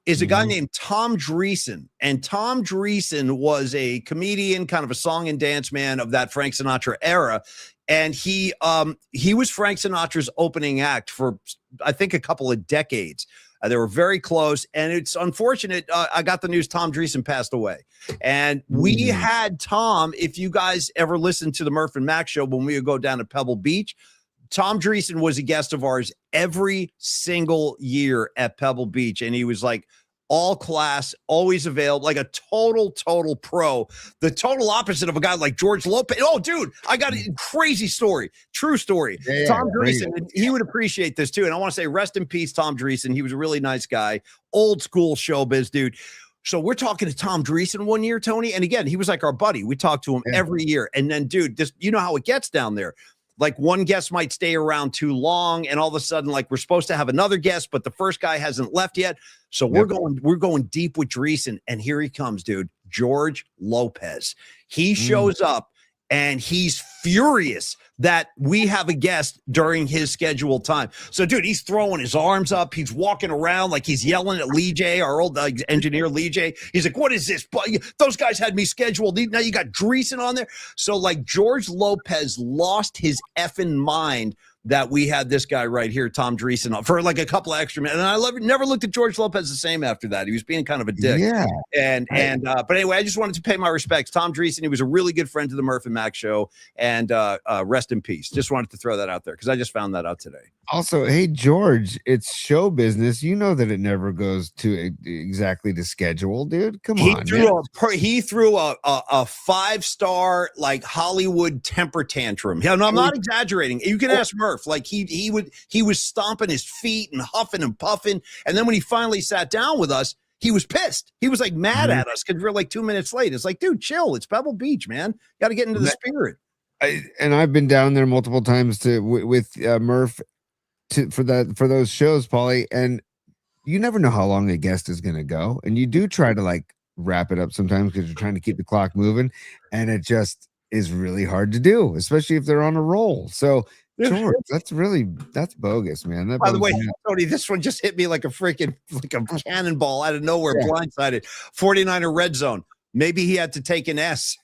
is a guy named Tom Dreesen, and Tom Dreesen was a comedian, kind of a song and dance man of that Frank Sinatra era. And he was Frank Sinatra's opening act for, I think, a couple of decades. They were very close, and it's unfortunate. I got the news Tom Dreesen passed away, and we had Tom. If you guys ever listened to the Murph and Max show when we would go down to Pebble Beach, Tom Dreesen was a guest of ours every single year at Pebble Beach, and he was like all class, always available, like a total pro. The total opposite of a guy like George Lopez. Oh, dude, I got a crazy story, true story. Yeah, Tom Dreesen, he would appreciate this too. And I want to say rest in peace, Tom Dreesen. He was a really nice guy, old school showbiz dude. So we're talking to Tom Dreesen one year, Tony. And again, he was like our buddy. We talked to him every year. And then, dude, this, you know how it gets down there. Like one guest might stay around too long, and all of a sudden, like we're supposed to have another guest, but the first guy hasn't left yet. So we're going deep with Dreesen, and here he comes, dude. George Lopez. He shows up, and he's furious that we have a guest during his scheduled time. So, dude, he's throwing his arms up. He's walking around like he's yelling at Lee J, our old engineer, Lee J. He's like, what is this? Those guys had me scheduled. Now you got Dreesen on there. So, like, George Lopez lost his effing mind that we had this guy right here, Tom Dreesen, on for like a couple of extra minutes. And I never looked at George Lopez the same after that. He was being kind of a dick. Yeah. But anyway, I just wanted to pay my respects. Tom Dreesen, he was a really good friend to the Murph and Max show, and rest in peace. Just wanted to throw that out there because I just found that out today. Also, hey, George, it's show business. You know that it never goes to exactly the schedule, dude. Come on. He threw a 5-star like Hollywood temper tantrum. Yeah, no, I'm not exaggerating. You can ask Murph. Like he was stomping his feet and huffing and puffing. And then when he finally sat down with us, he was pissed. He was like mad at us because we're like 2 minutes late. It's like, dude, chill. It's Pebble Beach, man. Got to get into the spirit. I've been down there multiple times with Murph for those shows, Paulie, and you never know how long a guest is going to go. And you do try to like wrap it up sometimes because you're trying to keep the clock moving, and it just is really hard to do, especially if they're on a roll. So George, that's bogus, man. By the way, Tony, this one just hit me like a cannonball out of nowhere, blindsided. 49er red zone. Maybe he had to take an S.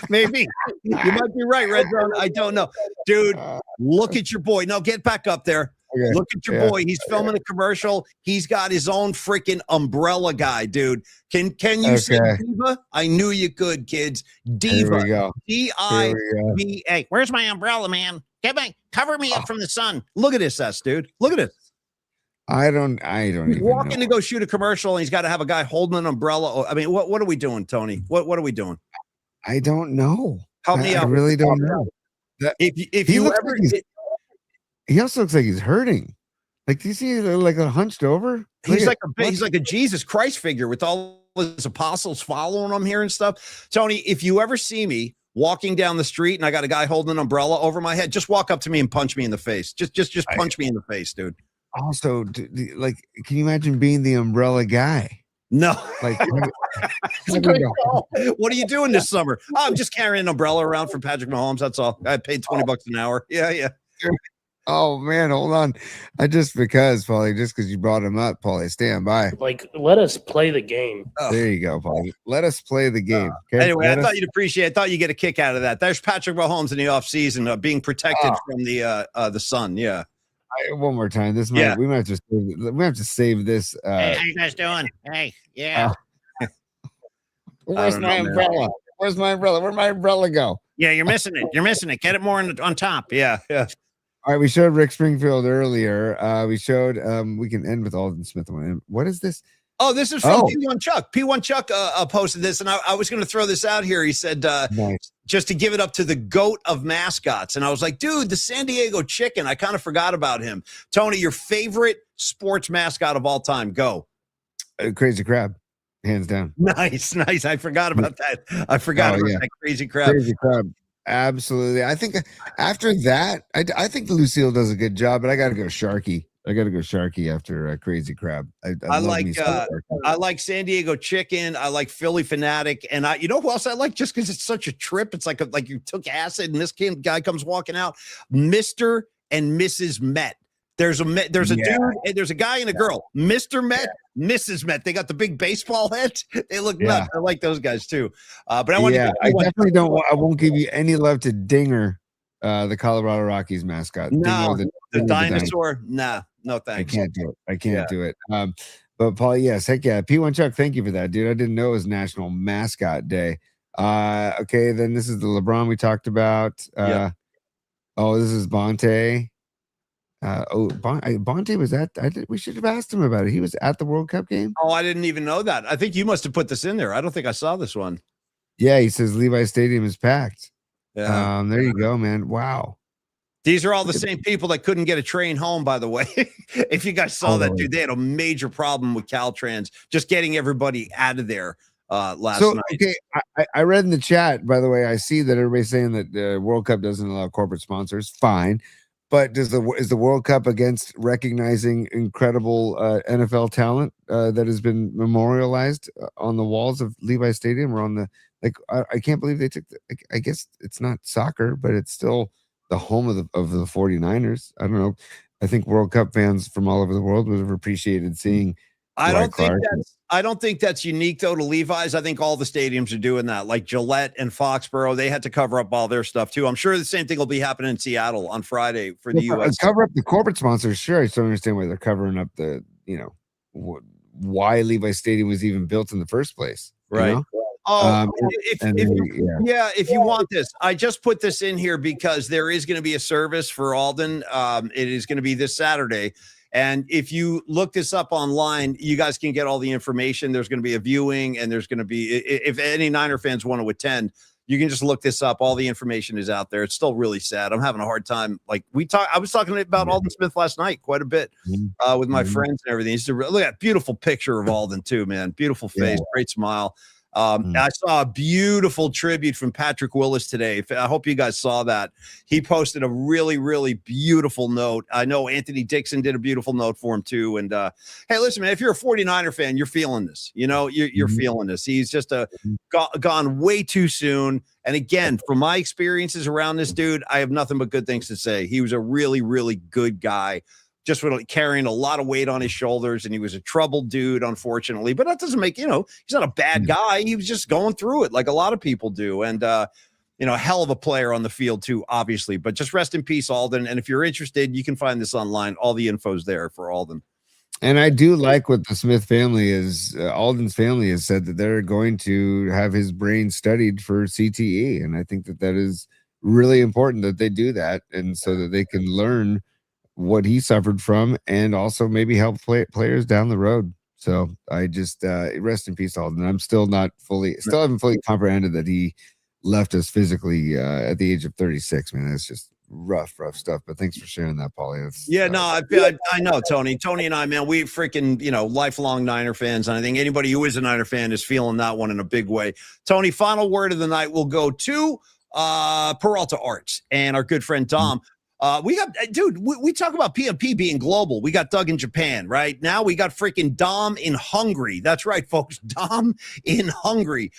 Maybe. You might be right, red zone. I don't know. Dude, look at your boy. No, get back up there. Okay. Look at your boy. He's filming a commercial. He's got his own freaking umbrella guy, dude. Can you say Diva? I knew you could, kids. Diva. D-I-V-A. Where's my umbrella, man? Cover me up from the sun. Look at this ass, dude. Look at it. I don't He's even walking know. to go shoot a commercial, and he's got to have a guy holding an umbrella. I mean, what are we doing, Tony? What are we doing? I don't know. Help me out. I really don't know. If you ever he also looks like he's hurting. Like, do you see like a hunched over? He's like a Jesus Christ figure with all his apostles following him here and stuff. Tony, if you ever see me walking down the street and I got a guy holding an umbrella over my head, just walk up to me and punch me in the face. Just punch me in the face, dude. Also, like, can you imagine being the umbrella guy? No. Like, what are you doing this summer? Oh, I'm just carrying an umbrella around for Patrick Mahomes. That's all. I paid $20 an hour. Yeah. Oh man, hold on. Paulie, just because you brought him up, Paulie, stand by. Like, let us play the game. There you go, Paulie. Let us play the game. Okay? Anyway, I thought you'd appreciate. I thought you'd get a kick out of that. There's Patrick Mahomes in the offseason, being protected from the sun. Yeah. One more time. We might have to save this. Hey, how you guys doing? Hey, yeah. Where's my umbrella? Man. Where's my umbrella? Where'd my umbrella go? Yeah, you're missing it. Get it more on top. Yeah. All right, we showed Rick Springfield earlier. We showed. We can end with Alden Smith. What is this? Oh, this is from P1 Chuck. P1 Chuck posted this, and I was going to throw this out here. He said, nice. Just to give it up to the GOAT of mascots. And I was like, dude, the San Diego Chicken. I kind of forgot about him. Tony, your favorite sports mascot of all time. Go. Crazy Crab. Hands down. Nice. I forgot about that. I forgot about that Crazy Crab. Crazy Crab. Absolutely. I think after that, I think Lucille does a good job, but I got to go Sharky. After Crazy Crab. I like San Diego Chicken. I like Philly Fanatic, and you know who else I like? Just because it's such a trip. It's like you took acid, and this guy comes walking out. Mr. and Mrs. Met. There's a dude, and there's a guy and a girl. Mr. Met, Mrs. Met. They got the big baseball heads. They look nuts. I like those guys too. But I definitely don't. I won't give you any love to Dinger, the Colorado Rockies mascot. No, the dinosaur. Nah. No I thanks. can't do it. I can't do it. But Paul, yes, heck yeah. P1 Chuck, thank you for that, dude. I didn't know it was National Mascot Day. Okay, then this is the LeBron we talked about. Oh, this is Bonta. Bonta was at. We should have asked him about it. He was at the World Cup game. Oh, I didn't even know that. I think you must have put this in there. I don't think I saw this one. Yeah, he says Levi Stadium is packed. Yeah. There you go, man. Wow. These are all the same people that couldn't get a train home, by the way. If you guys saw that, dude, they had a major problem with Caltrans just getting everybody out of there last night. Okay, I read in the chat, by the way, I see that everybody's saying that the World Cup doesn't allow corporate sponsors. Fine. But is the World Cup against recognizing incredible NFL talent that has been memorialized on the walls of Levi Stadium or on the I can't believe they took I guess it's not soccer, but it's still the home of the 49ers. I don't know. I think World Cup fans from all over the world would have appreciated seeing. I don't think that's unique though to Levi's. I think all the stadiums are doing that. Like Gillette and Foxborough, they had to cover up all their stuff too. I'm sure the same thing will be happening in Seattle on Friday for the US. Cover up the corporate sponsors. Sure, I still understand why they're covering up the why Levi Stadium was even built in the first place. Right. You know? If you want this, I just put this in here because there is going to be a service for Alden. It is going to be this Saturday. And if you look this up online, you guys can get all the information. There's going to be a viewing, and there's going to be, if any Niner fans want to attend, you can just look this up. All the information is out there. It's still really sad. I'm having a hard time. I was talking about Alden Smith last night quite a bit with my friends and everything. Look at that beautiful picture of Alden too, man. Beautiful face, great smile. I saw a beautiful tribute from Patrick Willis today. I hope you guys saw that. He posted a really, really beautiful note. I know Anthony Dixon did a beautiful note for him too. And hey, listen, man, if you're a 49er fan, you're feeling this. You're feeling this. He's just gone way too soon. And again, from my experiences around this dude, I have nothing but good things to say. He was a really, really good guy. Just carrying a lot of weight on his shoulders, and he was a troubled dude, unfortunately. But that doesn't make, he's not a bad guy. He was just going through it like a lot of people do. And, a hell of a player on the field too, obviously. But just rest in peace, Alden. And if you're interested, you can find this online. All the info's there for Alden. And I do like what the Smith family is. Alden's family has said that they're going to have his brain studied for CTE. And I think that is really important that they do that. And so that they can learn what he suffered from and also maybe help players down the road. So I just rest in peace, Alden. I'm still haven't fully comprehended that he left us physically at the age of 36, man. That's just rough stuff. But thanks for sharing that, Paulie. I know, Tony. Tony and I, man, we freaking, lifelong Niner fans. And I think anybody who is a Niner fan is feeling that one in a big way. Tony, final word of the night will go to Peralta Arts and our good friend Dom. We talk about PMP being global. We got Doug in Japan, right? Now we got freaking Dom in Hungary. That's right, folks. Dom in Hungary.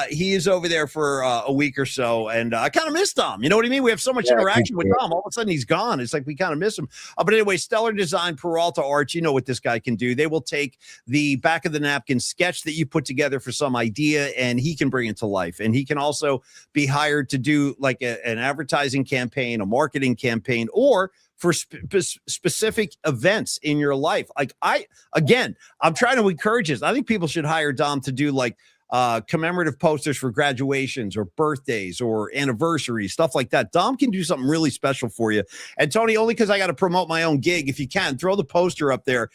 He is over there for a week or so, and I kind of miss Dom. You know what I mean? We have so much interaction with Dom. All of a sudden, he's gone. It's like we kind of miss him. But anyway, Stellar Design, Peralta Arts. You know what this guy can do. They will take the back of the napkin sketch that you put together for some idea, and he can bring it to life. And he can also be hired to do like an advertising campaign, a marketing campaign, or for specific events in your life. Like I'm trying to encourage this. I think people should hire Dom to do like commemorative posters for graduations or birthdays or anniversaries, stuff like that. Dom can do something really special for you. And Tony, only because I got to promote my own gig, if you can, throw the poster up there.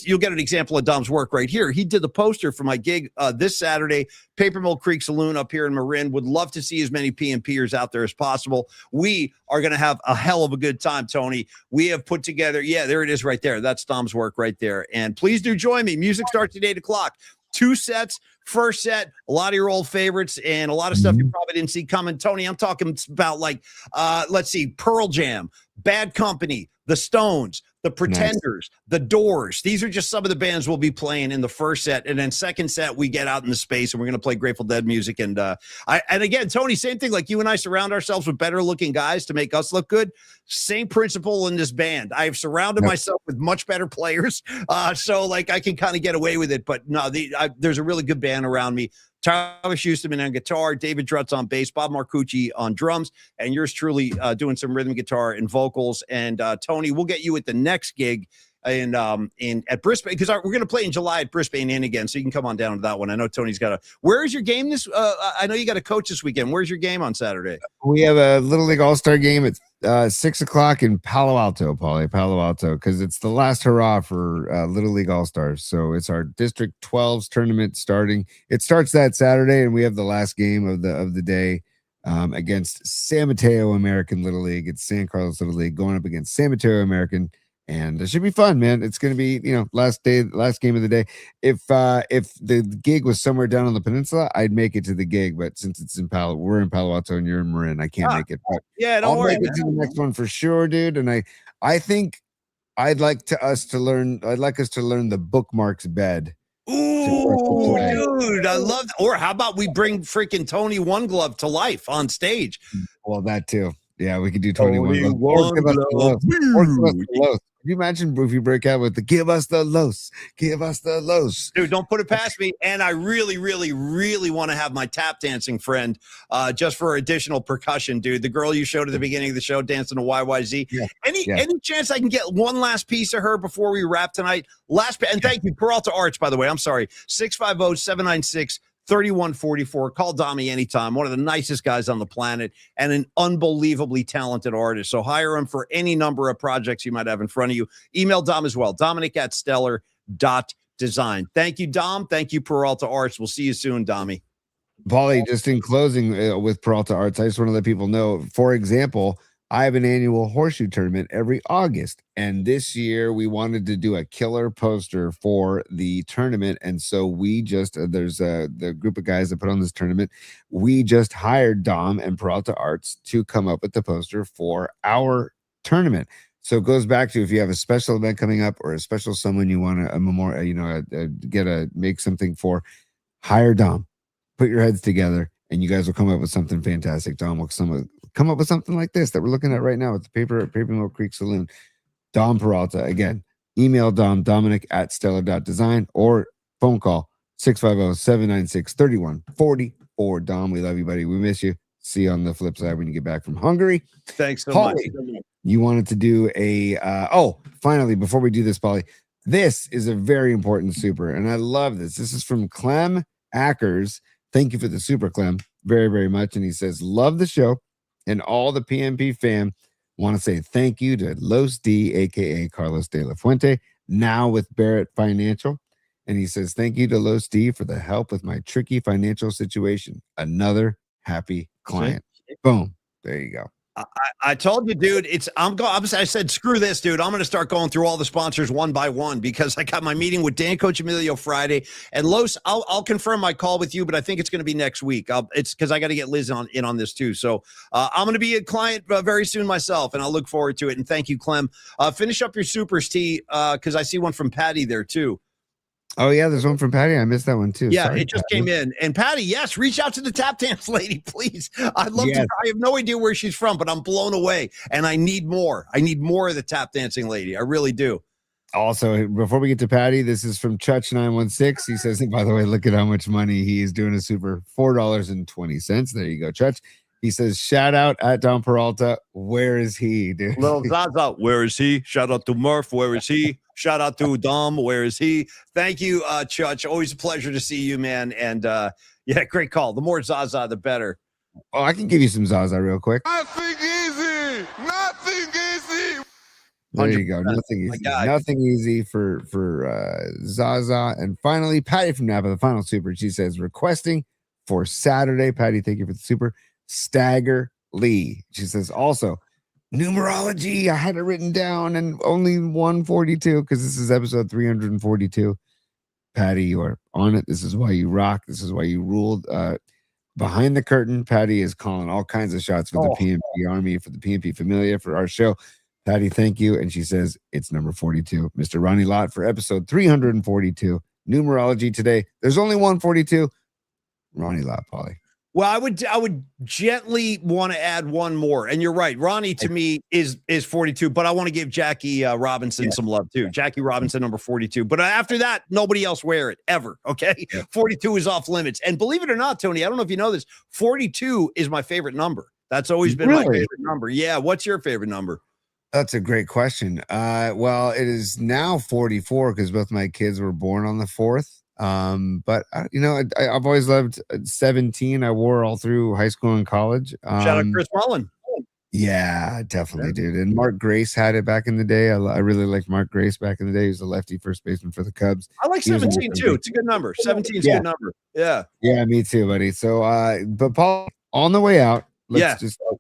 You'll get an example of Dom's work right here. He did the poster for my gig this Saturday, Paper Mill Creek Saloon up here in Marin. Would love to see as many PMPers out there as possible. We are going to have a hell of a good time, Tony. We have put together, there it is right there. That's Dom's work right there. And please do join me. Music starts at 8 o'clock. 2 sets. First set, a lot of your old favorites and a lot of stuff you probably didn't see coming. Tony, I'm talking about like, let's see, Pearl Jam, Bad Company, The Stones, The Pretenders, The Doors. These are just some of the bands we'll be playing in the first set. And then second set, we get out in the space and we're going to play Grateful Dead music. And and again, Tony, same thing. Like you and I surround ourselves with better looking guys to make us look good. Same principle in this band. I have surrounded myself with much better players. So like I can kind of get away with it. But no, there's a really good band around me. Tyler Schusterman on guitar, David Drutz on bass, Bob Marcucci on drums, and yours truly doing some rhythm guitar and vocals. And Tony, we'll get you at the next gig in at Brisbane, because we're going to play in July at Brisbane Inn again, so you can come on down to that one. I know Tony's got where is your game this? I know you got a coach this weekend. Where's your game on Saturday? We have a Little League All-Star game at 6:00 in Palo Alto, Paulie, Palo Alto, because it's the last hurrah for Little League All-Stars. So it's our District 12's tournament starting. It starts that Saturday, and we have the last game of the day against San Mateo American Little League. It's San Carlos Little League going up against San Mateo American. And it should be fun, man. It's going to be, last game of the day. If the gig was somewhere down on the peninsula, I'd make it to the gig. But since it's we're in Palo Alto and you're in Marin, I can't make it. But yeah, don't worry. I'll make it to the next one for sure, dude. And I think I'd like us to learn the bookmarks bed. Ooh, dude, I love that. Or how about we bring freaking Tony One Glove to life on stage? Well, that too. Yeah, we could do 21 Glove. Or give us the Los. Can you imagine if you break out with the give us the Los? Give us the Los. Dude, don't put it past me. And I really, really, really want to have my tap dancing friend just for additional percussion, dude. The girl you showed at the beginning of the show dancing to YYZ. Yeah. Any chance I can get one last piece of her before we wrap tonight? And thank you, Peralta Arts, by the way. I'm sorry. 650-796 3144. Call Dommy anytime. One of the nicest guys on the planet and an unbelievably talented artist. So hire him for any number of projects you might have in front of you. Email Dom as well. Dominic@stellar.design. Thank you, Dom. Thank you, Peralta Arts. We'll see you soon, Dommy. Paulie, just in closing with Peralta Arts, I just want to let people know, for example, I have an annual horseshoe tournament every August. And this year we wanted to do a killer poster for the tournament. And so we just, there's the group of guys that put on this tournament. We just hired Dom and Peralta Arts to come up with the poster for our tournament. So it goes back to if you have a special event coming up or a special someone you want to make something for, hire Dom, put your heads together, and you guys will come up with something fantastic. Dom will come up with something like this that we're looking at right now with the Paper Mill Creek Saloon. Dom Peralta, again, email Dom, Dominic@stellar.design, or phone call 650-796-3144. Dom, we love you, buddy. We miss you. See you on the flip side when you get back from Hungary. Thanks so Paulie, much. You wanted to do finally, before we do this, Paulie, this is a very important super, and I love this. This is from Clem Ackers. Thank you for the super, Clem, very, very much. And he says, love the show, and all the PMP fam want to say thank you to Los D, a.k.a. Carlos de la Fuente, now with Barrett Financial. And he says, thank you to Los D for the help with my tricky financial situation. Another happy client. Boom. There you go. I told you, dude, I said, screw this, dude. I'm going to start going through all the sponsors one by one because I got my meeting with Dan Coach Emilio Friday. And Los, I'll confirm my call with you, but I think it's going to be next week. It's because I got to get Liz in on this too. So I'm going to be a client very soon myself, and I'll look forward to it. And thank you, Clem. Finish up your supers, T, because I see one from Patty there too. Oh, yeah, there's one from Patty. I missed that one, too. Yeah, Sorry, it just Patty. came in. And Patty, yes, reach out to the tap dance lady, please. I'd love to. I have no idea where she's from, but I'm blown away. And I need more. I need more of the tap dancing lady. I really do. Also, before we get to Patty, this is from Chutch916. He says, and by the way, look at how much money he is doing a super, $4.20. There you go, Chutch. He says, shout out at Dom Peralta. Where is he, dude? Little Zaza, where is he? Shout out to Murph. Where is he? Shout out to Dom. Where is he? Thank you, Chutch. Always a pleasure to see you, man. And yeah, great call. The more Zaza, the better. Oh, I can give you some Zaza real quick. Nothing easy. Nothing easy. There you go. Nothing easy. Nothing easy for Zaza. And finally, Patty from Napa, the final super. She says, requesting for Saturday. Patty, thank you for the super. Stagger Lee. She says, also, numerology. I had it written down and only 142 because this is episode 342. Patty, you are on it. This is why you rock. This is why you ruled. Behind the curtain, Patty is calling all kinds of shots for the PMP Army, for the PMP Familia, for our show. Patty, thank you. And she says it's number 42. Mr. Ronnie Lott for episode 342. Numerology today. There's only 142. Ronnie Lott, Paulie. Well, I would gently want to add one more. And you're right. Ronnie to me is 42, but I want to give Jackie Robinson some love too. Jackie Robinson, number 42. But after that, nobody else wear it ever. Okay. Yeah. 42 is off limits. And believe it or not, Tony, I don't know if you know this, 42 is my favorite number. That's always been my favorite number. Yeah. What's your favorite number? That's a great question. Well, it is now 44 because both my kids were born on the 4th. But I've always loved 17. I wore all through high school and college. Shout out Chris Mullen. Yeah, definitely, dude. And Mark Grace had it back in the day. I really liked Mark Grace back in the day. He was a lefty first baseman for the Cubs. I like 17 too. It's a good number. 17 is a good number. Yeah. Yeah, me too, buddy. So, but Paul, on the way out,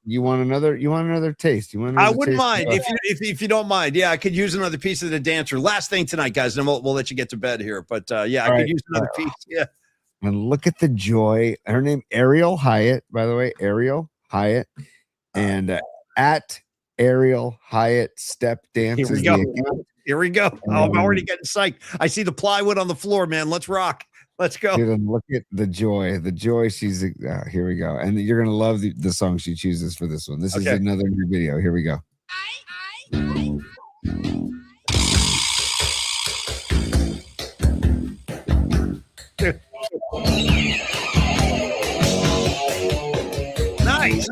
you want another taste. I wouldn't mind if you don't mind. Yeah, I could use another piece of the dancer. Last thing tonight, guys, and we'll let you get to bed here. But I could use another piece. Yeah. And look at the joy. Her name Ariel Hyatt, by the way, Ariel Hyatt, and at Ariel Hyatt step dance. Here we go. I'm already getting psyched. I see the plywood on the floor, man. Let's rock. Let's go. Dude, and look at the joy. The joy she's here we go. And you're gonna love the song she chooses for this one. This is another new video. Here we go. Nice.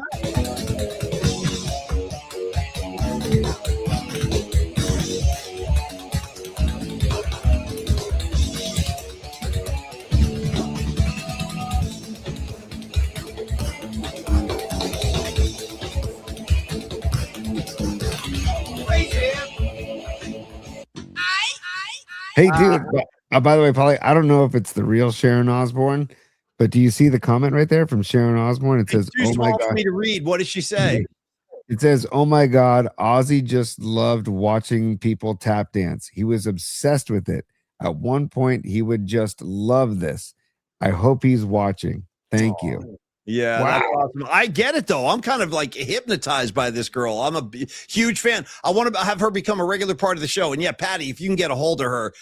Hey, dude. By the way, Paulie, I don't know if it's the real Sharon Osbourne, but do you see the comment right there from Sharon Osbourne? It says, "Oh my God!" For me to read. What does she say? It says, "Oh my God, Ozzy just loved watching people tap dance. He was obsessed with it. At one point, he would just love this. I hope he's watching. Thank you." Yeah, wow. That's awesome. I get it though. I'm kind of like hypnotized by this girl. I'm a huge fan. I want to have her become a regular part of the show. And yeah, Patty, if you can get a hold of her,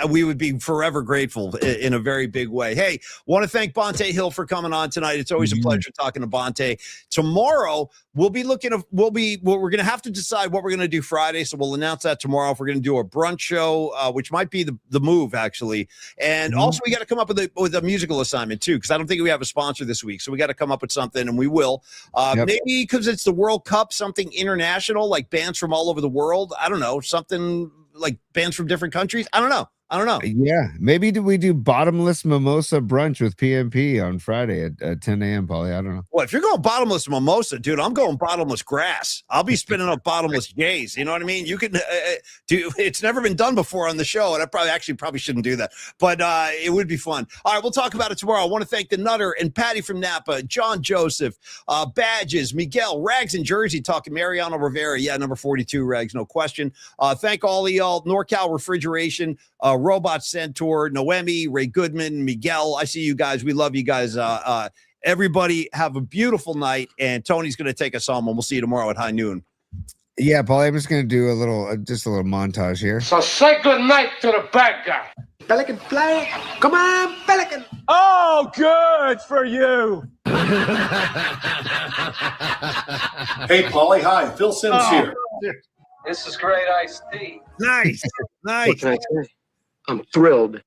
we would be forever grateful in a very big way. Hey, want to thank Bonta Hill for coming on tonight. It's always a pleasure talking to Bonta. Tomorrow we're going to have to decide what we're going to do Friday. So we'll announce that tomorrow. If we're going to do a brunch show, which might be the move actually. And also we got to come up with a musical assignment too, because I don't think we have a sponsor this week, so we got to come up with something, and we will. Maybe because it's the World Cup, something international, like bands from all over the world. I don't know, something like bands from different countries. I don't know. Yeah, maybe we do bottomless mimosa brunch with PMP on Friday at 10 a.m. Paulie. I don't know. Well, if you're going bottomless mimosa, dude, I'm going bottomless grass. I'll be spinning up bottomless gays. You know what I mean? You can do. It's never been done before on the show, and I probably shouldn't do that, but it would be fun. All right, we'll talk about it tomorrow. I want to thank the Nutter and Patty from Napa, John Joseph, Badges, Miguel, Rags in Jersey, talking Mariano Rivera. Yeah, number 42, Rags, no question. Thank all of y'all. NorCal Refrigeration. Robot Centaur, Noemi, Ray Goodman, Miguel. I see you guys. We love you guys. Everybody have a beautiful night. And Tony's going to take us home, and we'll see you tomorrow at high noon. Yeah, Paul, I'm just going to do a little montage here. So say good night to the bad guy. Pelican flag. Come on, Pelican. Oh, good for you. Hey, Paulie. Hi, Phil Sims here. This is great iced tea. Nice. What can I say? I'm thrilled.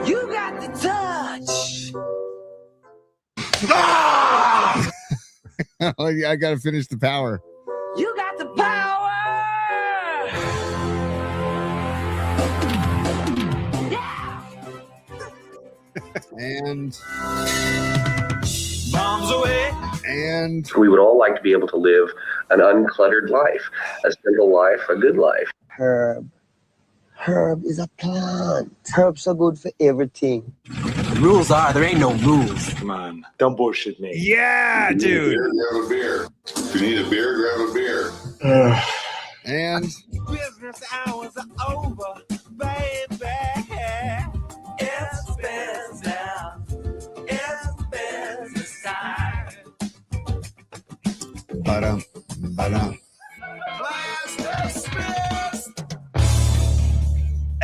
You got the touch. Ah! I got to finish the power. You got the power. Yeah. And bombs away. And we would all like to be able to live an uncluttered life, a simple life, a good life. Herb. Herb is a plant. Herbs are good for everything. The rules are there ain't no rules. Come on, don't bullshit me. Yeah, dude. Grab a beer. If you need a beer, grab a beer. And business hours are over, baby. It's business now. It's business time. Ba-dum.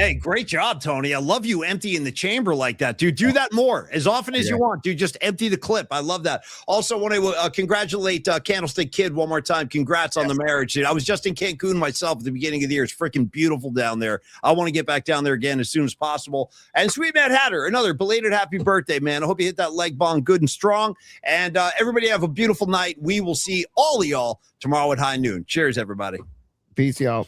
Hey, great job, Tony. I love you emptying the chamber like that, dude. Do that more as often as you want, dude. Just empty the clip. I love that. Also, want to congratulate Candlestick Kid one more time. Congrats on the marriage, dude. I was just in Cancun myself at the beginning of the year. It's freaking beautiful down there. I want to get back down there again as soon as possible. And Sweet Mad Hatter, another belated happy birthday, man. I hope you hit that leg bong good and strong. And everybody have a beautiful night. We will see all of y'all tomorrow at high noon. Cheers, everybody. Peace, y'all.